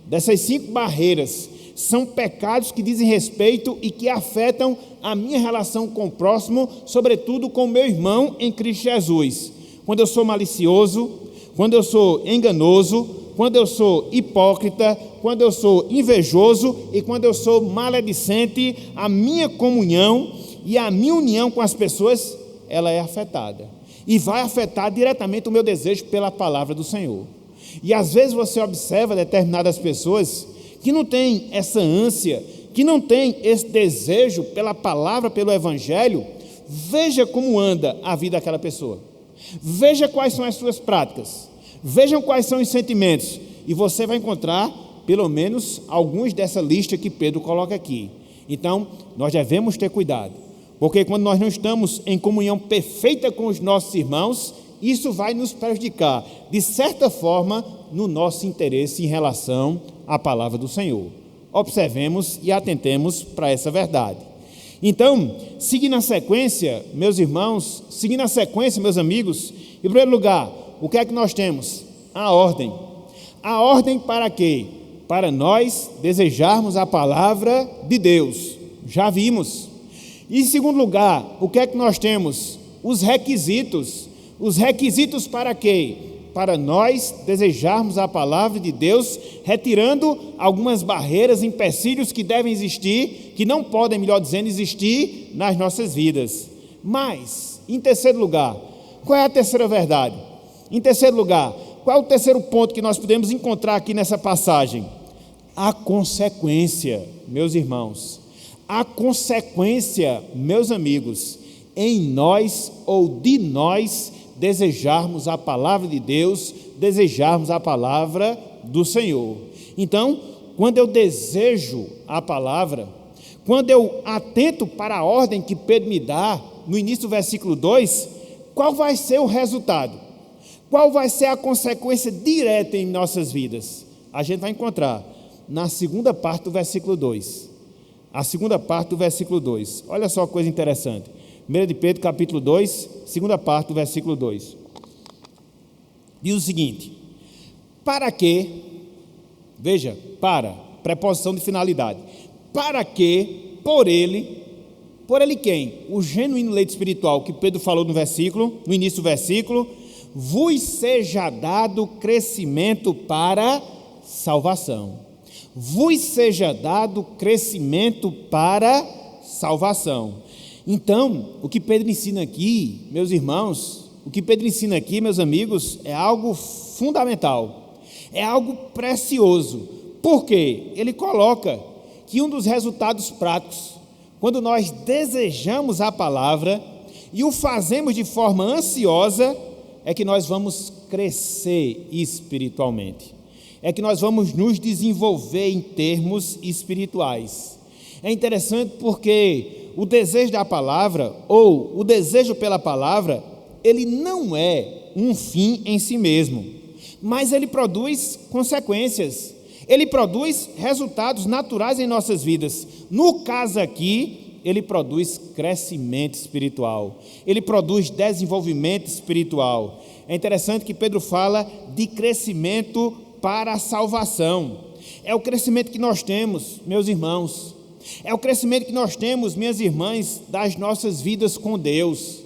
dessas 5 barreiras, são pecados que dizem respeito e que afetam a minha relação com o próximo, sobretudo com o meu irmão em Cristo Jesus. Quando eu sou malicioso, quando eu sou enganoso, quando eu sou hipócrita, quando eu sou invejoso e quando eu sou maledicente, a minha comunhão e a minha união com as pessoas, ela é afetada. E vai afetar diretamente o meu desejo pela palavra do Senhor. E às vezes você observa determinadas pessoas que não têm essa ânsia, que não têm esse desejo pela palavra, pelo evangelho. Veja como anda a vida daquela pessoa. Veja quais são as suas práticas. Vejam quais são os sentimentos, e você vai encontrar pelo menos alguns dessa lista que Pedro coloca aqui. Então, nós devemos ter cuidado, porque quando nós não estamos em comunhão perfeita com os nossos irmãos, isso vai nos prejudicar, de certa forma, no nosso interesse em relação à palavra do Senhor. Observemos e atentemos para essa verdade. Então, seguindo a sequência, meus irmãos, seguindo a sequência, meus amigos, em primeiro lugar, o que é que nós temos? A ordem. A ordem para quê? Para nós desejarmos a palavra de Deus. Já vimos. E em segundo lugar, o que é que nós temos? Os requisitos. Os requisitos para quê? Para nós desejarmos a palavra de Deus, retirando algumas barreiras, empecilhos que devem existir, que não podem, melhor dizendo, existir nas nossas vidas. Mas, em terceiro lugar, qual é a terceira verdade? Em terceiro lugar, qual é o terceiro ponto que nós podemos encontrar aqui nessa passagem? A consequência, meus irmãos. A consequência, meus amigos, em nós ou de nós desejarmos a palavra de Deus, desejarmos a palavra do Senhor. Então, quando eu desejo a palavra, quando eu atento para a ordem que Pedro me dá, no início do versículo 2, qual vai ser o resultado? Qual vai ser a consequência direta em nossas vidas? A gente vai encontrar na segunda parte do versículo 2. A segunda parte do versículo 2. Olha só que coisa interessante. 1 de Pedro, capítulo 2, segunda parte do versículo 2. Diz o seguinte: para que, veja, preposição de finalidade, para que, por ele quem? O genuíno leite espiritual que Pedro falou no início do versículo, vos seja dado crescimento para salvação. Vos seja dado crescimento para salvação. Então, o que Pedro ensina aqui, meus irmãos, o que Pedro ensina aqui, meus amigos, é algo fundamental, é algo precioso. Por quê? Ele coloca que um dos resultados práticos, quando nós desejamos a palavra e o fazemos de forma ansiosa, é que nós vamos crescer espiritualmente, é que nós vamos nos desenvolver em termos espirituais. É interessante porque o desejo da palavra, ou o desejo pela palavra, ele não é um fim em si mesmo, mas ele produz consequências, ele produz resultados naturais em nossas vidas. No caso aqui, ele produz crescimento espiritual, ele produz desenvolvimento espiritual. É interessante que Pedro fala de crescimento para a salvação. É o crescimento que nós temos, meus irmãos, é o crescimento que nós temos, minhas irmãs, das nossas vidas com Deus,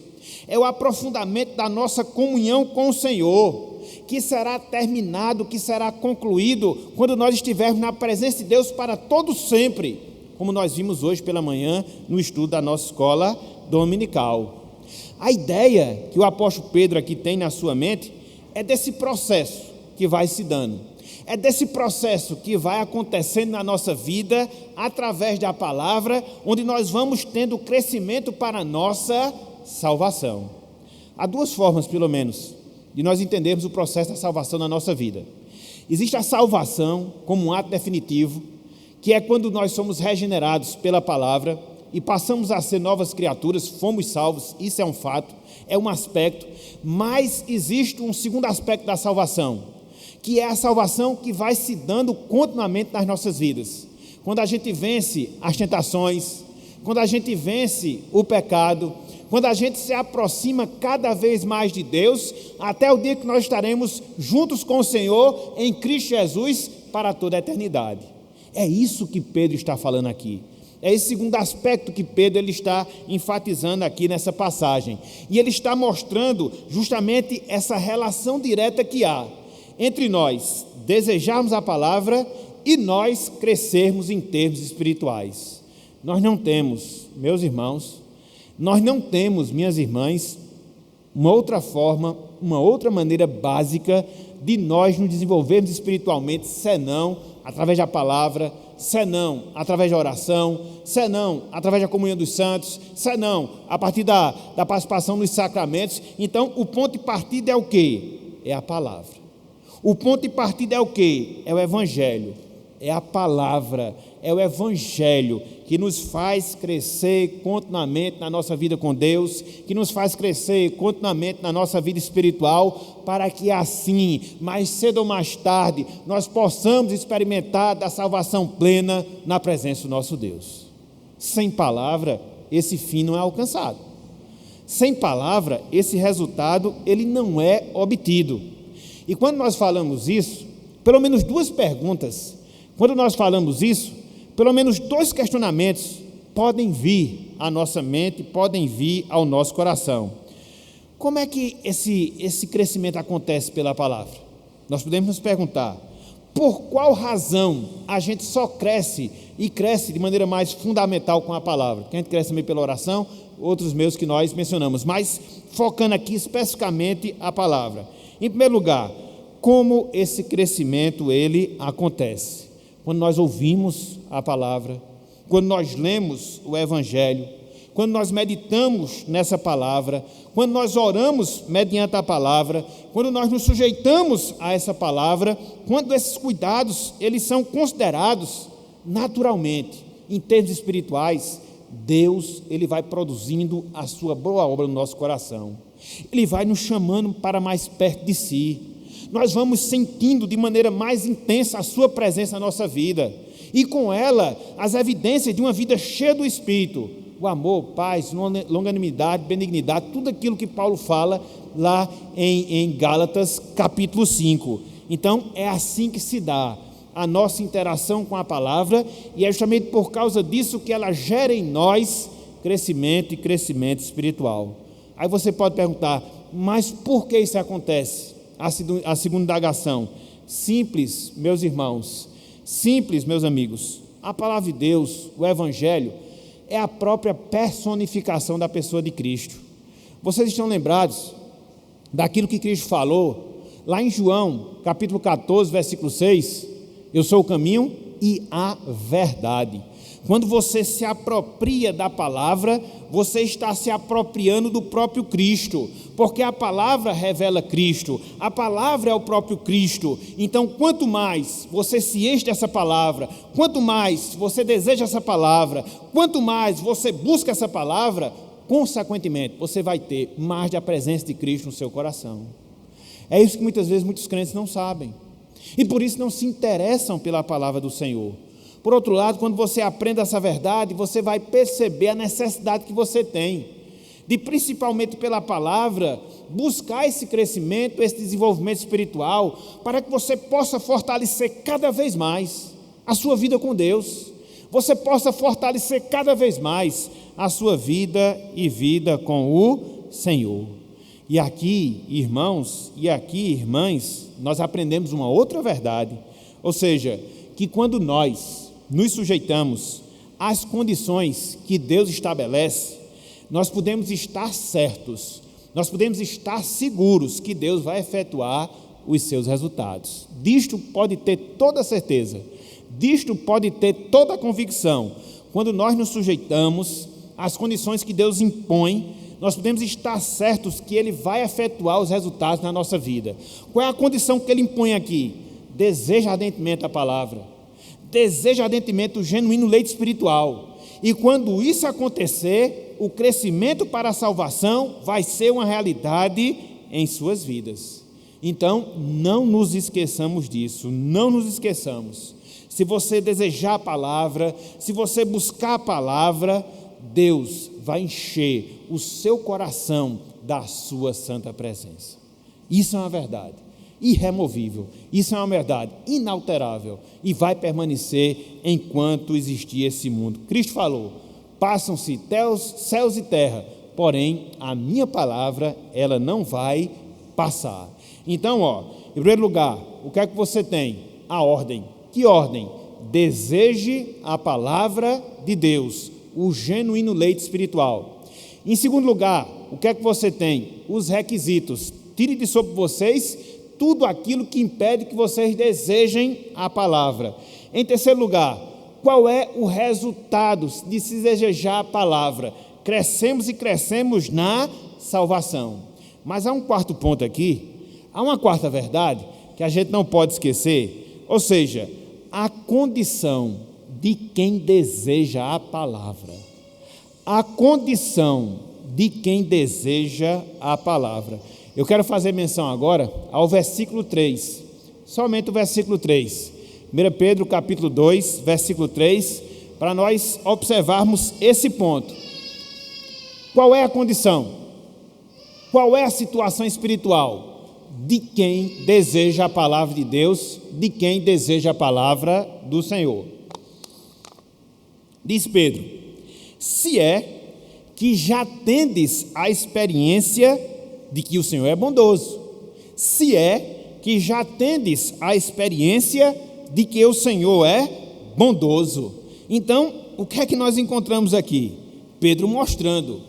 é o aprofundamento da nossa comunhão com o Senhor, que será terminado, que será concluído quando nós estivermos na presença de Deus para todo sempre, como nós vimos hoje pela manhã no estudo da nossa escola dominical. A ideia que o apóstolo Pedro aqui tem na sua mente é desse processo que vai se dando, é desse processo que vai acontecendo na nossa vida através da palavra, onde nós vamos tendo crescimento para a nossa salvação. Há duas formas, pelo menos, de nós entendermos o processo da salvação na nossa vida. Existe a salvação como um ato definitivo, que é quando nós somos regenerados pela palavra, e passamos a ser novas criaturas, fomos salvos, isso é um fato, é um aspecto, mas existe um segundo aspecto da salvação, que é a salvação que vai se dando continuamente nas nossas vidas. Quando a gente vence as tentações, quando a gente vence o pecado, quando a gente se aproxima cada vez mais de Deus, até o dia que nós estaremos juntos com o Senhor em Cristo Jesus para toda a eternidade. É isso que Pedro está falando aqui. É esse segundo aspecto que Pedro ele está enfatizando aqui nessa passagem. E ele está mostrando justamente essa relação direta que há entre nós desejarmos a palavra e nós crescermos em termos espirituais. Nós não temos, meus irmãos, nós não temos, minhas irmãs, uma outra forma, uma outra maneira básica de nós nos desenvolvermos espiritualmente, senão através da palavra, senão através da oração, senão através da comunhão dos santos, senão a partir da participação nos sacramentos. Então, o ponto de partida é o quê? É a palavra. O ponto de partida é o quê? É o Evangelho. É a palavra, é o Evangelho que nos faz crescer continuamente na nossa vida com Deus, que nos faz crescer continuamente na nossa vida espiritual, para que assim, mais cedo ou mais tarde, nós possamos experimentar da salvação plena na presença do nosso Deus. Sem palavra, esse fim não é alcançado. Sem palavra, esse resultado, ele não é obtido. E quando nós falamos isso, pelo menos duas perguntas. Quando nós falamos isso, pelo menos dois questionamentos podem vir à nossa mente, podem vir ao nosso coração. Como é que esse crescimento acontece pela palavra? Nós podemos nos perguntar, por qual razão a gente só cresce e cresce de maneira mais fundamental com a palavra? Que a gente cresce também pela oração, outros meios que nós mencionamos, mas focando aqui especificamente a palavra. Em primeiro lugar, como esse crescimento ele acontece? Quando nós ouvimos a palavra, quando nós lemos o Evangelho, quando nós meditamos nessa palavra, quando nós oramos mediante a palavra, quando nós nos sujeitamos a essa palavra, quando esses cuidados eles são considerados naturalmente, em termos espirituais, Deus ele vai produzindo a sua boa obra no nosso coração. Ele vai nos chamando para mais perto de si. Nós vamos sentindo de maneira mais intensa a sua presença na nossa vida, e com ela as evidências de uma vida cheia do Espírito, o amor, paz, longanimidade, benignidade, tudo aquilo que Paulo fala lá em Gálatas capítulo 5. Então é assim que se dá a nossa interação com a palavra, e é justamente por causa disso que ela gera em nós crescimento e crescimento espiritual. Aí você pode perguntar, mas por que isso acontece? A segunda indagação, simples, meus irmãos, simples, meus amigos, a palavra de Deus, o Evangelho, é a própria personificação da pessoa de Cristo. Vocês estão lembrados daquilo que Cristo falou, lá em João, capítulo 14, versículo 6, eu sou o caminho e a verdade. Quando você se apropria da palavra, você está se apropriando do próprio Cristo, porque a palavra revela Cristo, a palavra é o próprio Cristo. Então, quanto mais você se enche dessa palavra, quanto mais você deseja essa palavra, quanto mais você busca essa palavra, consequentemente, você vai ter mais da presença de Cristo no seu coração. É isso que muitas vezes muitos crentes não sabem, e por isso não se interessam pela palavra do Senhor. Por outro lado, quando você aprende essa verdade, você vai perceber a necessidade que você tem de, principalmente pela palavra, buscar esse crescimento, esse desenvolvimento espiritual, para que você possa fortalecer cada vez mais a sua vida com Deus, você possa fortalecer cada vez mais a sua vida e vida com o Senhor. E aqui, irmãos, e aqui, irmãs, nós aprendemos uma outra verdade, ou seja, que quando nós nos sujeitamos às condições que Deus estabelece, nós podemos estar certos, nós podemos estar seguros que Deus vai efetuar os seus resultados. Disto pode ter toda a certeza, disto pode ter toda a convicção. Quando nós nos sujeitamos às condições que Deus impõe, nós podemos estar certos que Ele vai efetuar os resultados na nossa vida. Qual é a condição que Ele impõe aqui? Deseja ardentemente a palavra, deseja ardentemente o genuíno leite espiritual. E quando isso acontecer, o crescimento para a salvação vai ser uma realidade em suas vidas. Então, não nos esqueçamos disso, não nos esqueçamos. Se você desejar a palavra, se você buscar a palavra, Deus vai encher o seu coração da sua santa presença. Isso é uma verdade irremovível, isso é uma verdade inalterável e vai permanecer enquanto existir esse mundo. Cristo falou: passam-se céus e terra, porém a minha palavra, ela não vai passar. Então, em primeiro lugar, o que é que você tem? A ordem. Que ordem? Deseje a palavra de Deus, o genuíno leite espiritual. Em segundo lugar, o que é que você tem? Os requisitos. Tire de sobre vocês tudo aquilo que impede que vocês desejem a palavra. Em terceiro lugar, qual é o resultado de se desejar a palavra? Crescemos e crescemos na salvação. Mas há um quarto ponto aqui, há uma quarta verdade que a gente não pode esquecer, ou seja, a condição de quem deseja a palavra. A condição de quem deseja a palavra. Eu quero fazer menção agora ao versículo 3, somente o versículo 3. 1 Pedro capítulo 2, versículo 3, para nós observarmos esse ponto. Qual é a condição? Qual é a situação espiritual de quem deseja a palavra de Deus, de quem deseja a palavra do Senhor? Diz Pedro: se é que já tendes a experiência de que o Senhor é bondoso, se é que já tendes a experiência de que o Senhor é bondoso. Então, o que é que nós encontramos aqui? Pedro mostrando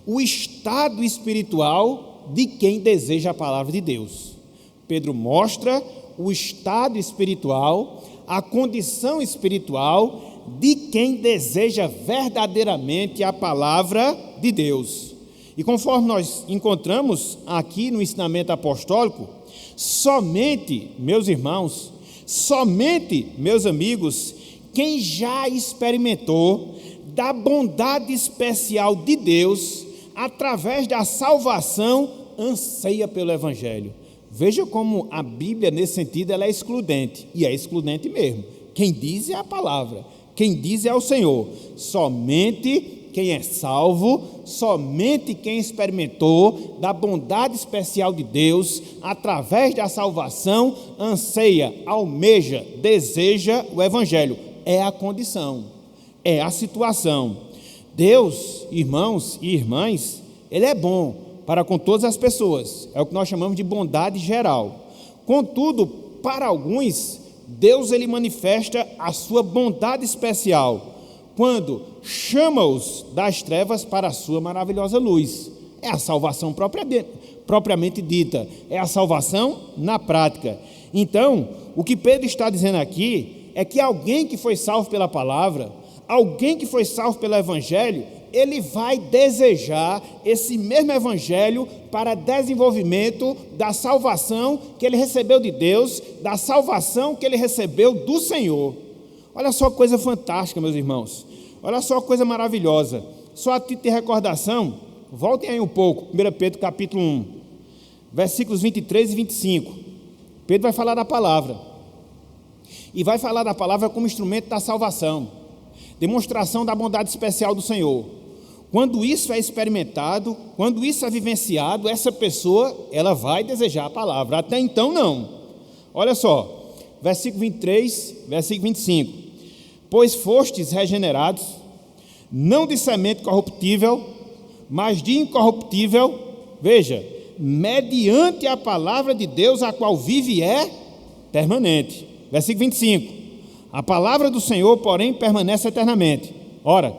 o estado espiritual de quem deseja a palavra de Deus. Pedro mostra o estado espiritual, a condição espiritual de quem deseja verdadeiramente a palavra de Deus. E conforme nós encontramos aqui no ensinamento apostólico, somente, meus irmãos, somente, meus amigos, quem já experimentou da bondade especial de Deus através da salvação anseia pelo Evangelho. Veja como a Bíblia, nesse sentido, ela é excludente, e é excludente mesmo. Quem diz é a palavra, quem diz é o Senhor. Somente quem é salvo, somente quem experimentou da bondade especial de Deus, através da salvação, anseia, almeja, deseja o Evangelho. É a condição, é a situação. Deus, irmãos e irmãs, Ele é bom para com todas as pessoas. É o que nós chamamos de bondade geral. Contudo, para alguns, Deus ele manifesta a sua bondade especial quando chama-os das trevas para a sua maravilhosa luz. É a salvação propriamente dita, é a salvação na prática. Então, o que Pedro está dizendo aqui é que alguém que foi salvo pela palavra, alguém que foi salvo pelo Evangelho, ele vai desejar esse mesmo Evangelho para desenvolvimento da salvação que ele recebeu de Deus, da salvação que ele recebeu do Senhor. Olha só que coisa fantástica, meus irmãos. Olha só que coisa maravilhosa. Só a título de recordação, voltem aí um pouco, 1 Pedro capítulo 1, versículos 23 e 25. Pedro vai falar da palavra. E vai falar da palavra como instrumento da salvação, demonstração da bondade especial do Senhor. Quando isso é experimentado, quando isso é vivenciado, essa pessoa, ela vai desejar a palavra. Até então, não. Olha só, versículo 23, versículo 25. Pois fostes regenerados, não de semente corruptível, mas de incorruptível, veja, mediante a palavra de Deus, a qual vive e é permanente. Versículo 25. A palavra do Senhor, porém, permanece eternamente. Ora,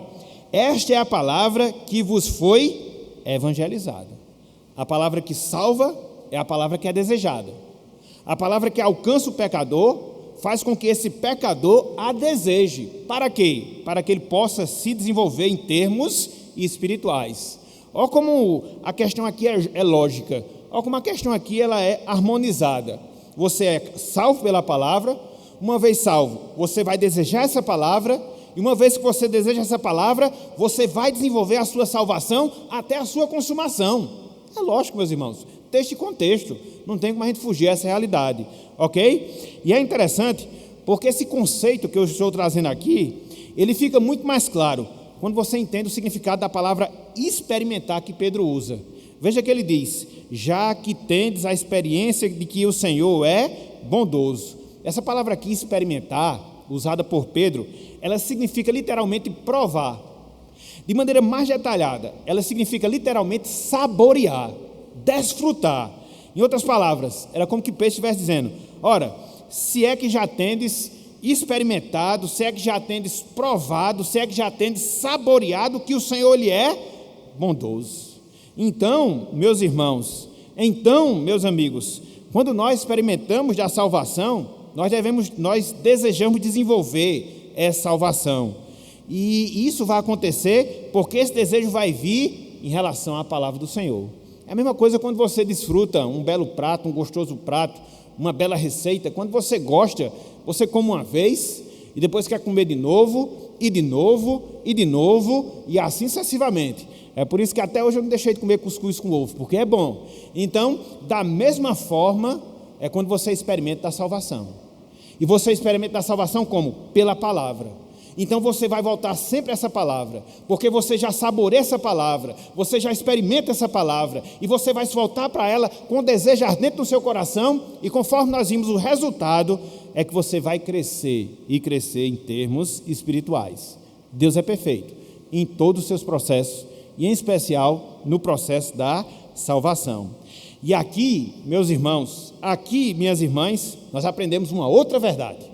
esta é a palavra que vos foi evangelizada. A palavra que salva é a palavra que é desejada. A palavra que alcança o pecador faz com que esse pecador a deseje. Para quê? Para que ele possa se desenvolver em termos espirituais. Olha como a questão aqui é lógica. Olha como a questão aqui ela é harmonizada. Você é salvo pela palavra. Uma vez salvo, você vai desejar essa palavra. E uma vez que você deseja essa palavra, você vai desenvolver a sua salvação até a sua consumação. É lógico, meus irmãos, texto e contexto, não tem como a gente fugir dessa realidade, ok? E é interessante, porque esse conceito que eu estou trazendo aqui, ele fica muito mais claro quando você entende o significado da palavra experimentar que Pedro usa. Veja que ele diz: já que tendes a experiência de que o Senhor é bondoso. Essa palavra aqui, experimentar, usada por Pedro, ela significa literalmente provar. De maneira mais detalhada, ela significa literalmente saborear, desfrutar. Em outras palavras, era como que Pedro estivesse dizendo: ora, se é que já tendes experimentado, se é que já tendes provado, se é que já tendes saboreado que o Senhor ele é bondoso. Então, meus irmãos, meus amigos, quando nós experimentamos da salvação, nós desejamos desenvolver essa salvação. E isso vai acontecer porque esse desejo vai vir em relação à palavra do Senhor. É a mesma coisa quando você desfruta um belo prato, um gostoso prato, uma bela receita. Quando você gosta, você come uma vez e depois quer comer de novo, e de novo, e de novo, e assim sucessivamente. É por isso que até hoje eu não deixei de comer cuscuz com ovo, porque é bom. Então, da mesma forma, é quando você experimenta a salvação. E você experimenta a salvação como? Pela palavra. Então você vai voltar sempre a essa palavra, porque você já saboreia essa palavra, você já experimenta essa palavra, e você vai se voltar para ela com desejo ardente no seu coração, e conforme nós vimos o resultado, é que você vai crescer, e crescer em termos espirituais. Deus é perfeito em todos os seus processos, e em especial no processo da salvação. E aqui, meus irmãos, aqui, minhas irmãs, nós aprendemos uma outra verdade,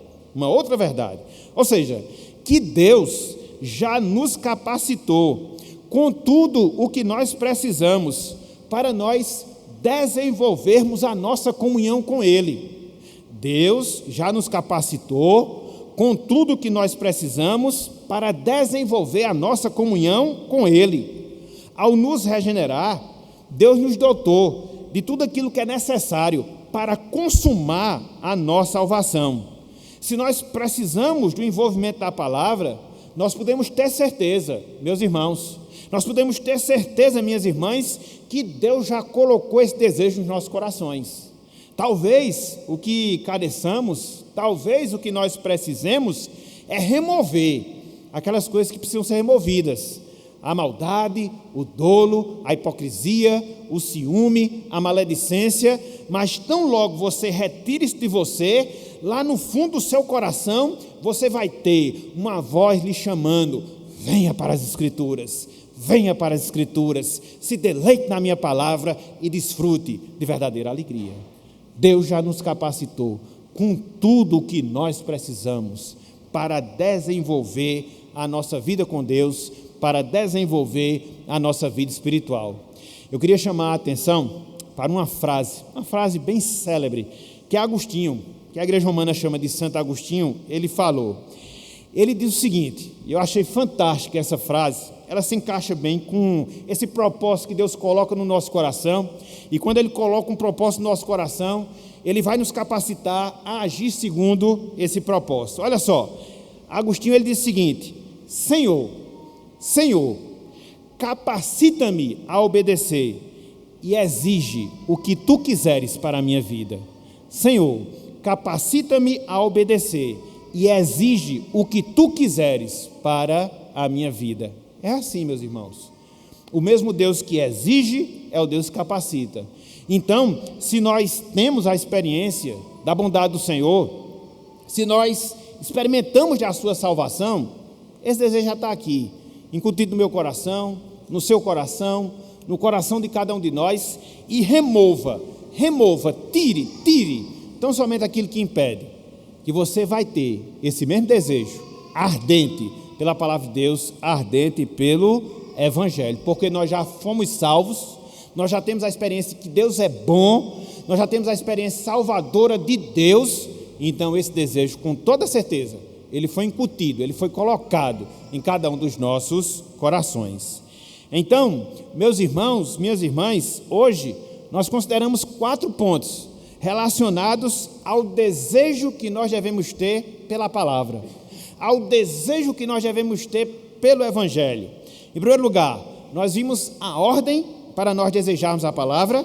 ou seja, que Deus já nos capacitou com tudo o que nós precisamos para nós desenvolvermos a nossa comunhão com Ele. Deus já nos capacitou com tudo o que nós precisamos para desenvolver a nossa comunhão com Ele. Ao nos regenerar, Deus nos dotou de tudo aquilo que é necessário para consumar a nossa salvação. Se nós precisamos do envolvimento da palavra, nós podemos ter certeza, meus irmãos, nós podemos ter certeza, minhas irmãs, que Deus já colocou esse desejo nos nossos corações. Talvez o que careçamos, talvez o que nós precisemos é remover aquelas coisas que precisam ser removidas. A maldade, o dolo, a hipocrisia, o ciúme, a maledicência, mas tão logo você retira isso de você, lá no fundo do seu coração, você vai ter uma voz lhe chamando: venha para as Escrituras, venha para as Escrituras, se deleite na minha palavra e desfrute de verdadeira alegria. Deus já nos capacitou com tudo o que nós precisamos para desenvolver a nossa vida com Deus, para desenvolver a nossa vida espiritual. Eu queria chamar a atenção para uma frase bem célebre, que Agostinho, que a Igreja Romana chama de Santo Agostinho, ele falou. Ele diz o seguinte, e eu achei fantástica essa frase, ela se encaixa bem com esse propósito que Deus coloca no nosso coração, e quando Ele coloca um propósito no nosso coração, Ele vai nos capacitar a agir segundo esse propósito. Olha só, Agostinho ele diz o seguinte: Senhor, capacita-me a obedecer e exige o que Tu quiseres para a minha vida. Senhor, capacita-me a obedecer e exige o que Tu quiseres para a minha vida. É assim, meus irmãos. O mesmo Deus que exige é o Deus que capacita. Então, se nós temos a experiência da bondade do Senhor, se nós experimentamos da sua salvação, esse desejo já está aqui, incutido no meu coração, no seu coração, no coração de cada um de nós, e remova, tire, tão somente aquilo que impede, que você vai ter esse mesmo desejo, ardente pela palavra de Deus, ardente pelo Evangelho, porque nós já fomos salvos, nós já temos a experiência que Deus é bom, nós já temos a experiência salvadora de Deus, então esse desejo, com toda certeza, ele foi incutido, ele foi colocado em cada um dos nossos corações. Então, meus irmãos, minhas irmãs, hoje nós consideramos 4 pontos relacionados ao desejo que nós devemos ter pela palavra, ao desejo que nós devemos ter pelo Evangelho. Em primeiro lugar, nós vimos a ordem para nós desejarmos a palavra.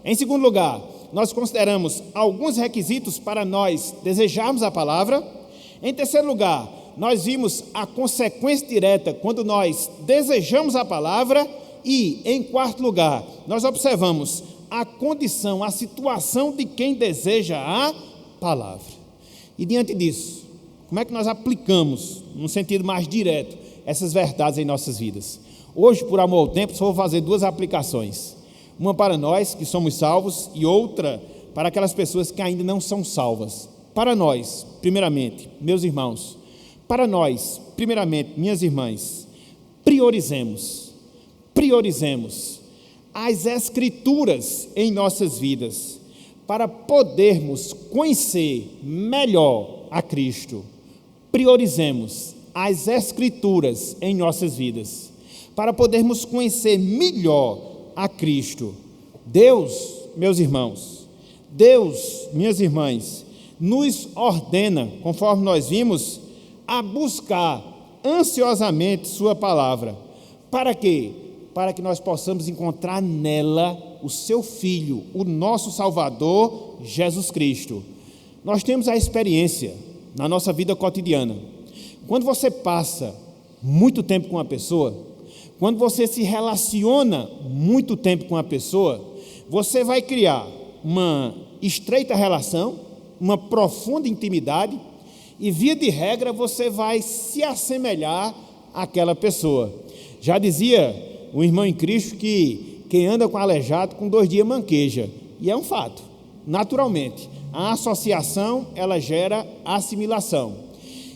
Em segundo lugar, nós consideramos alguns requisitos para nós desejarmos a palavra. Em terceiro lugar, nós vimos a consequência direta quando nós desejamos a palavra. E, em quarto lugar, nós observamos a condição, a situação de quem deseja a palavra. E diante disso, como é que nós aplicamos, num sentido mais direto, essas verdades em nossas vidas? Hoje, por amor ao tempo, só vou fazer duas aplicações. Uma para nós, que somos salvos, e outra para aquelas pessoas que ainda não são salvas. Para nós, primeiramente, meus irmãos, para nós, primeiramente, minhas irmãs, priorizemos as Escrituras em nossas vidas, para podermos conhecer melhor a Cristo. Priorizemos as Escrituras em nossas vidas, para podermos conhecer melhor a Cristo. Deus, meus irmãos, Deus, minhas irmãs, nos ordena, conforme nós vimos, a buscar ansiosamente sua palavra. Para quê? Para que nós possamos encontrar nela o seu Filho, o nosso Salvador, Jesus Cristo. Nós temos a experiência na nossa vida cotidiana. Quando você passa muito tempo com uma pessoa, quando você se relaciona muito tempo com uma pessoa, você vai criar uma estreita relação, uma profunda intimidade, e via de regra você vai se assemelhar àquela pessoa. Já dizia o irmão em Cristo que quem anda com aleijado com 2 dias manqueja, e é um fato, naturalmente, a associação ela gera assimilação.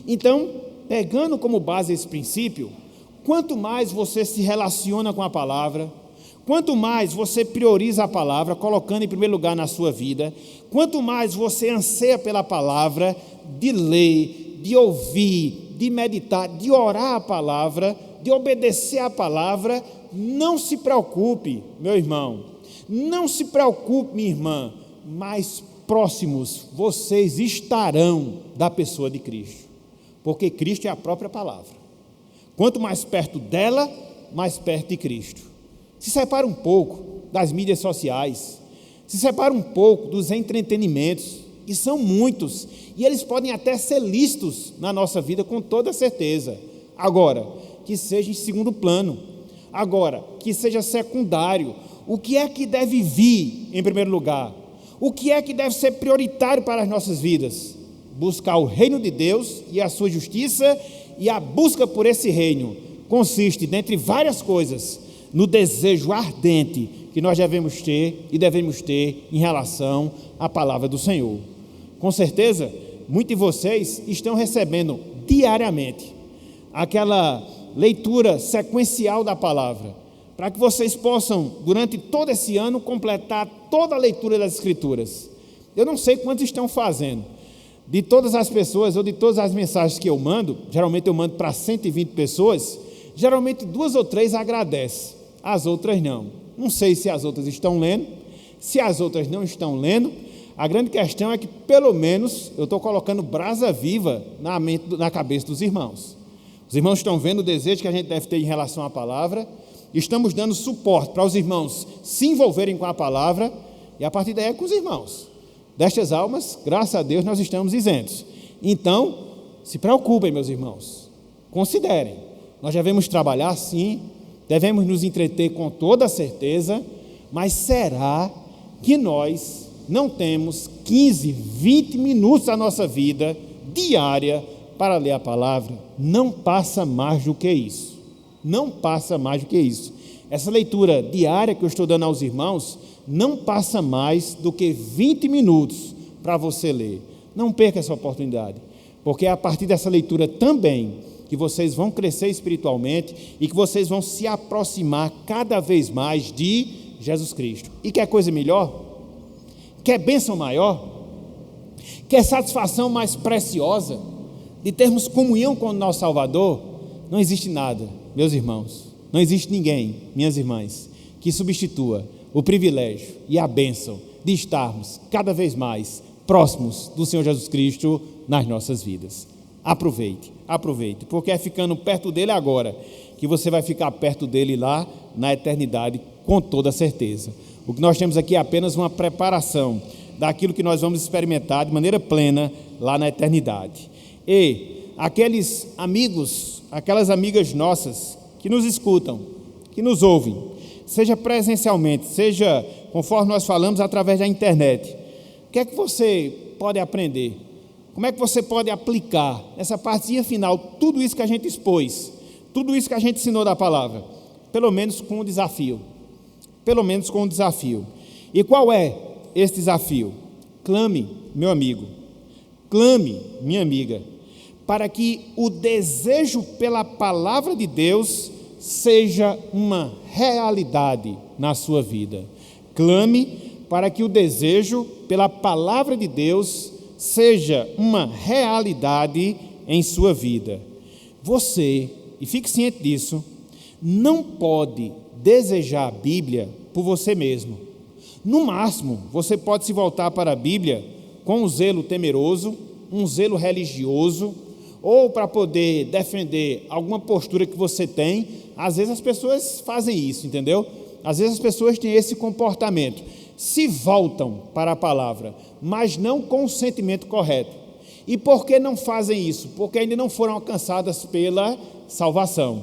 Então, pegando como base esse princípio, quanto mais você se relaciona com a palavra, quanto mais você prioriza a palavra, colocando em primeiro lugar na sua vida, quanto mais você anseia pela palavra, de ler, de ouvir, de meditar, de orar a palavra, de obedecer a palavra, não se preocupe, meu irmão, não se preocupe, minha irmã, mais próximos vocês estarão da pessoa de Cristo, porque Cristo é a própria palavra. Quanto mais perto dela, mais perto de Cristo. Se separa um pouco das mídias sociais, se separa um pouco dos entretenimentos, e são muitos, e eles podem até ser lícitos na nossa vida com toda certeza. Agora, que seja em segundo plano. Agora, que seja secundário. O que é que deve vir em primeiro lugar? O que é que deve ser prioritário para as nossas vidas? Buscar o reino de Deus e a sua justiça, e a busca por esse reino consiste, dentre várias coisas, no desejo ardente que nós devemos ter em relação à palavra do Senhor. Com certeza, muitos de vocês estão recebendo diariamente aquela leitura sequencial da palavra, para que vocês possam, durante todo esse ano, completar toda a leitura das Escrituras. Eu não sei quantos estão fazendo. De todas as pessoas, ou de todas as mensagens que eu mando, geralmente eu mando para 120 pessoas, geralmente 2 ou 3 agradecem, as outras não. Não sei se as outras estão lendo, se as outras não estão lendo. A grande questão é que, pelo menos, eu estou colocando brasa viva na cabeça dos irmãos. Os irmãos estão vendo o desejo que a gente deve ter em relação à palavra, estamos dando suporte para os irmãos se envolverem com a palavra, e a partir daí é com os irmãos. Destas almas, graças a Deus, nós estamos isentos. Então, se preocupem, meus irmãos, considerem, nós devemos trabalhar sim, devemos nos entreter com toda certeza, mas será que nós não temos 15, 20 minutos da nossa vida diária para ler a palavra? Não passa mais do que isso. Não passa mais do que isso. Essa leitura diária que eu estou dando aos irmãos não passa mais do que 20 minutos para você ler. Não perca essa oportunidade, porque é a partir dessa leitura também que vocês vão crescer espiritualmente e que vocês vão se aproximar cada vez mais de Jesus Cristo. E quer coisa melhor? Quer bênção maior? Quer satisfação mais preciosa de termos comunhão com o nosso Salvador? Não existe nada, meus irmãos, não existe ninguém, minhas irmãs, que substitua o privilégio e a bênção de estarmos cada vez mais próximos do Senhor Jesus Cristo nas nossas vidas. Aproveite, porque é ficando perto dele agora que você vai ficar perto dele lá na eternidade, com toda certeza. O que nós temos aqui é apenas uma preparação daquilo que nós vamos experimentar de maneira plena lá na eternidade. E aqueles amigos, aquelas amigas nossas que nos escutam, que nos ouvem, seja presencialmente, seja, conforme nós falamos, através da internet, o que é que você pode aprender? Como é que você pode aplicar nessa partezinha final tudo isso que a gente expôs, tudo isso que a gente ensinou da palavra? Pelo menos com um desafio. E qual é esse desafio? Clame, meu amigo, clame, minha amiga, para que o desejo pela palavra de Deus seja uma realidade na sua vida. Clame para que o desejo pela palavra de Deus seja uma realidade em sua vida. Você, e fique ciente disso, não pode desejar a Bíblia por você mesmo. No máximo, você pode se voltar para a Bíblia com um zelo temeroso, um zelo religioso, ou para poder defender alguma postura que você tem. Às vezes as pessoas fazem isso, entendeu? Às vezes as pessoas têm esse comportamento, se voltam para a palavra, mas não com o sentimento correto. E por que não fazem isso? Porque ainda não foram alcançadas pela salvação.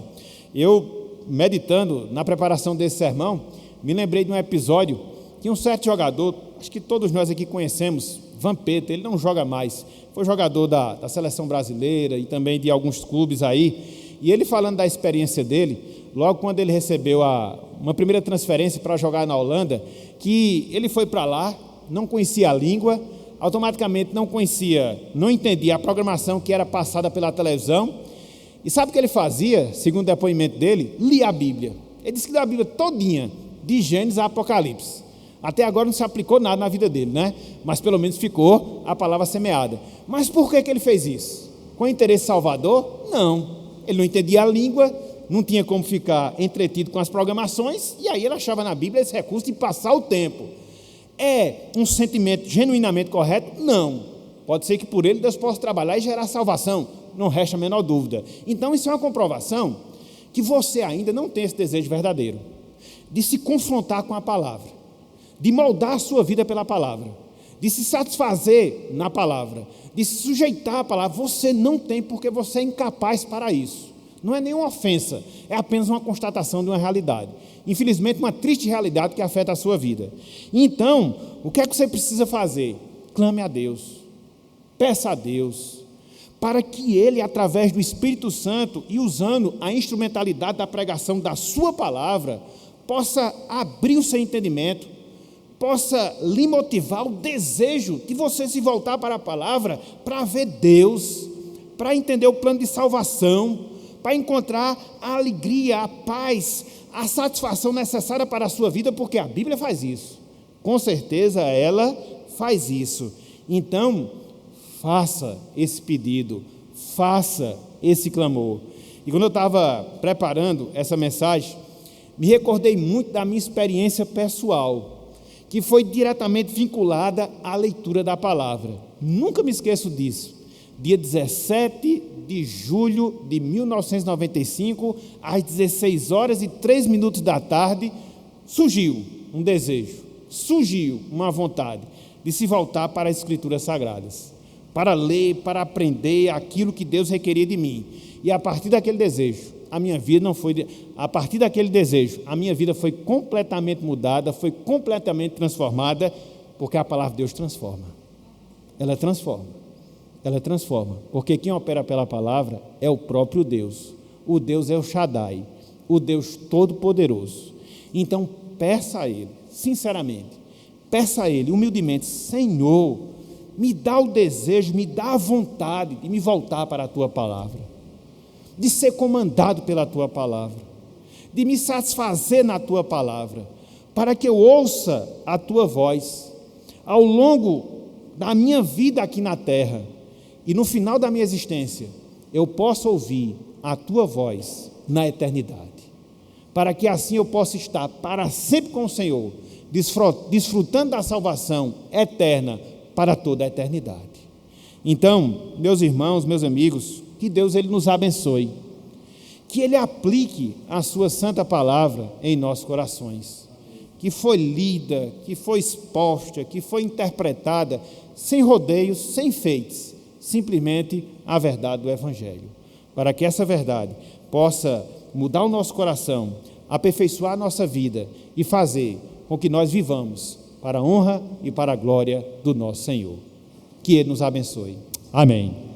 Eu, meditando na preparação desse sermão, me lembrei de um episódio que um certo jogador, acho que todos nós aqui conhecemos, Vampeta, ele não joga mais, foi jogador da seleção brasileira e também de alguns clubes aí, e ele falando da experiência dele, logo quando ele recebeu uma primeira transferência para jogar na Holanda, que ele foi para lá, não conhecia a língua, automaticamente não entendia a programação que era passada pela televisão, e sabe o que ele fazia, segundo o depoimento dele? Lia a Bíblia. Ele disse que lia a Bíblia todinha, de Gênesis a Apocalipse. Até agora não se aplicou nada na vida dele, né? Mas pelo menos ficou a palavra semeada. Mas por que ele fez isso? Com interesse salvador? Não. Ele não entendia a língua, não tinha como ficar entretido com as programações, e aí ele achava na Bíblia esse recurso de passar o tempo. É um sentimento genuinamente correto? Não. Pode ser que por ele Deus possa trabalhar e gerar salvação, não resta a menor dúvida. Então isso é uma comprovação que você ainda não tem esse desejo verdadeiro de se confrontar com a palavra, de moldar a sua vida pela palavra, de se satisfazer na palavra, de se sujeitar à palavra. Você não tem, porque você é incapaz para isso. Não é nenhuma ofensa, é apenas uma constatação de uma realidade. Infelizmente, uma triste realidade que afeta a sua vida. Então, o que é que você precisa fazer? Clame a Deus, peça a Deus, para que Ele, através do Espírito Santo e usando a instrumentalidade da pregação da sua palavra, possa abrir o seu entendimento, possa lhe motivar o desejo de você se voltar para a palavra, para ver Deus, para entender o plano de salvação, para encontrar a alegria, a paz, a satisfação necessária para a sua vida, porque a Bíblia faz isso. Com certeza ela faz isso. Então, faça esse pedido, faça esse clamor. E quando eu estava preparando essa mensagem, me recordei muito da minha experiência pessoal, que foi diretamente vinculada à leitura da palavra. Nunca me esqueço disso. Dia 17 de julho de 1995, às 16h03 da tarde, surgiu um desejo, surgiu uma vontade de se voltar para as Escrituras Sagradas, para ler, para aprender aquilo que Deus requeria de mim. E a partir daquele desejo, a minha vida foi completamente mudada, foi completamente transformada, porque a palavra de Deus transforma. Ela transforma, porque quem opera pela palavra é o próprio Deus. O Deus é o Shaddai, o Deus Todo-Poderoso. Então, peça a Ele, sinceramente, peça a Ele, humildemente: Senhor, me dá o desejo, me dá a vontade de me voltar para a Tua palavra, de ser comandado pela Tua palavra, de me satisfazer na Tua palavra, para que eu ouça a Tua voz ao longo da minha vida aqui na terra, e no final da minha existência, eu possa ouvir a Tua voz na eternidade, para que assim eu possa estar para sempre com o Senhor, desfrutando da salvação eterna para toda a eternidade. Então, meus irmãos, meus amigos, que Deus ele nos abençoe, que Ele aplique a sua santa palavra em nossos corações, que foi lida, que foi exposta, que foi interpretada, sem rodeios, sem feitos, simplesmente a verdade do Evangelho, para que essa verdade possa mudar o nosso coração, aperfeiçoar a nossa vida e fazer com que nós vivamos para a honra e para a glória do nosso Senhor. Que Ele nos abençoe. Amém.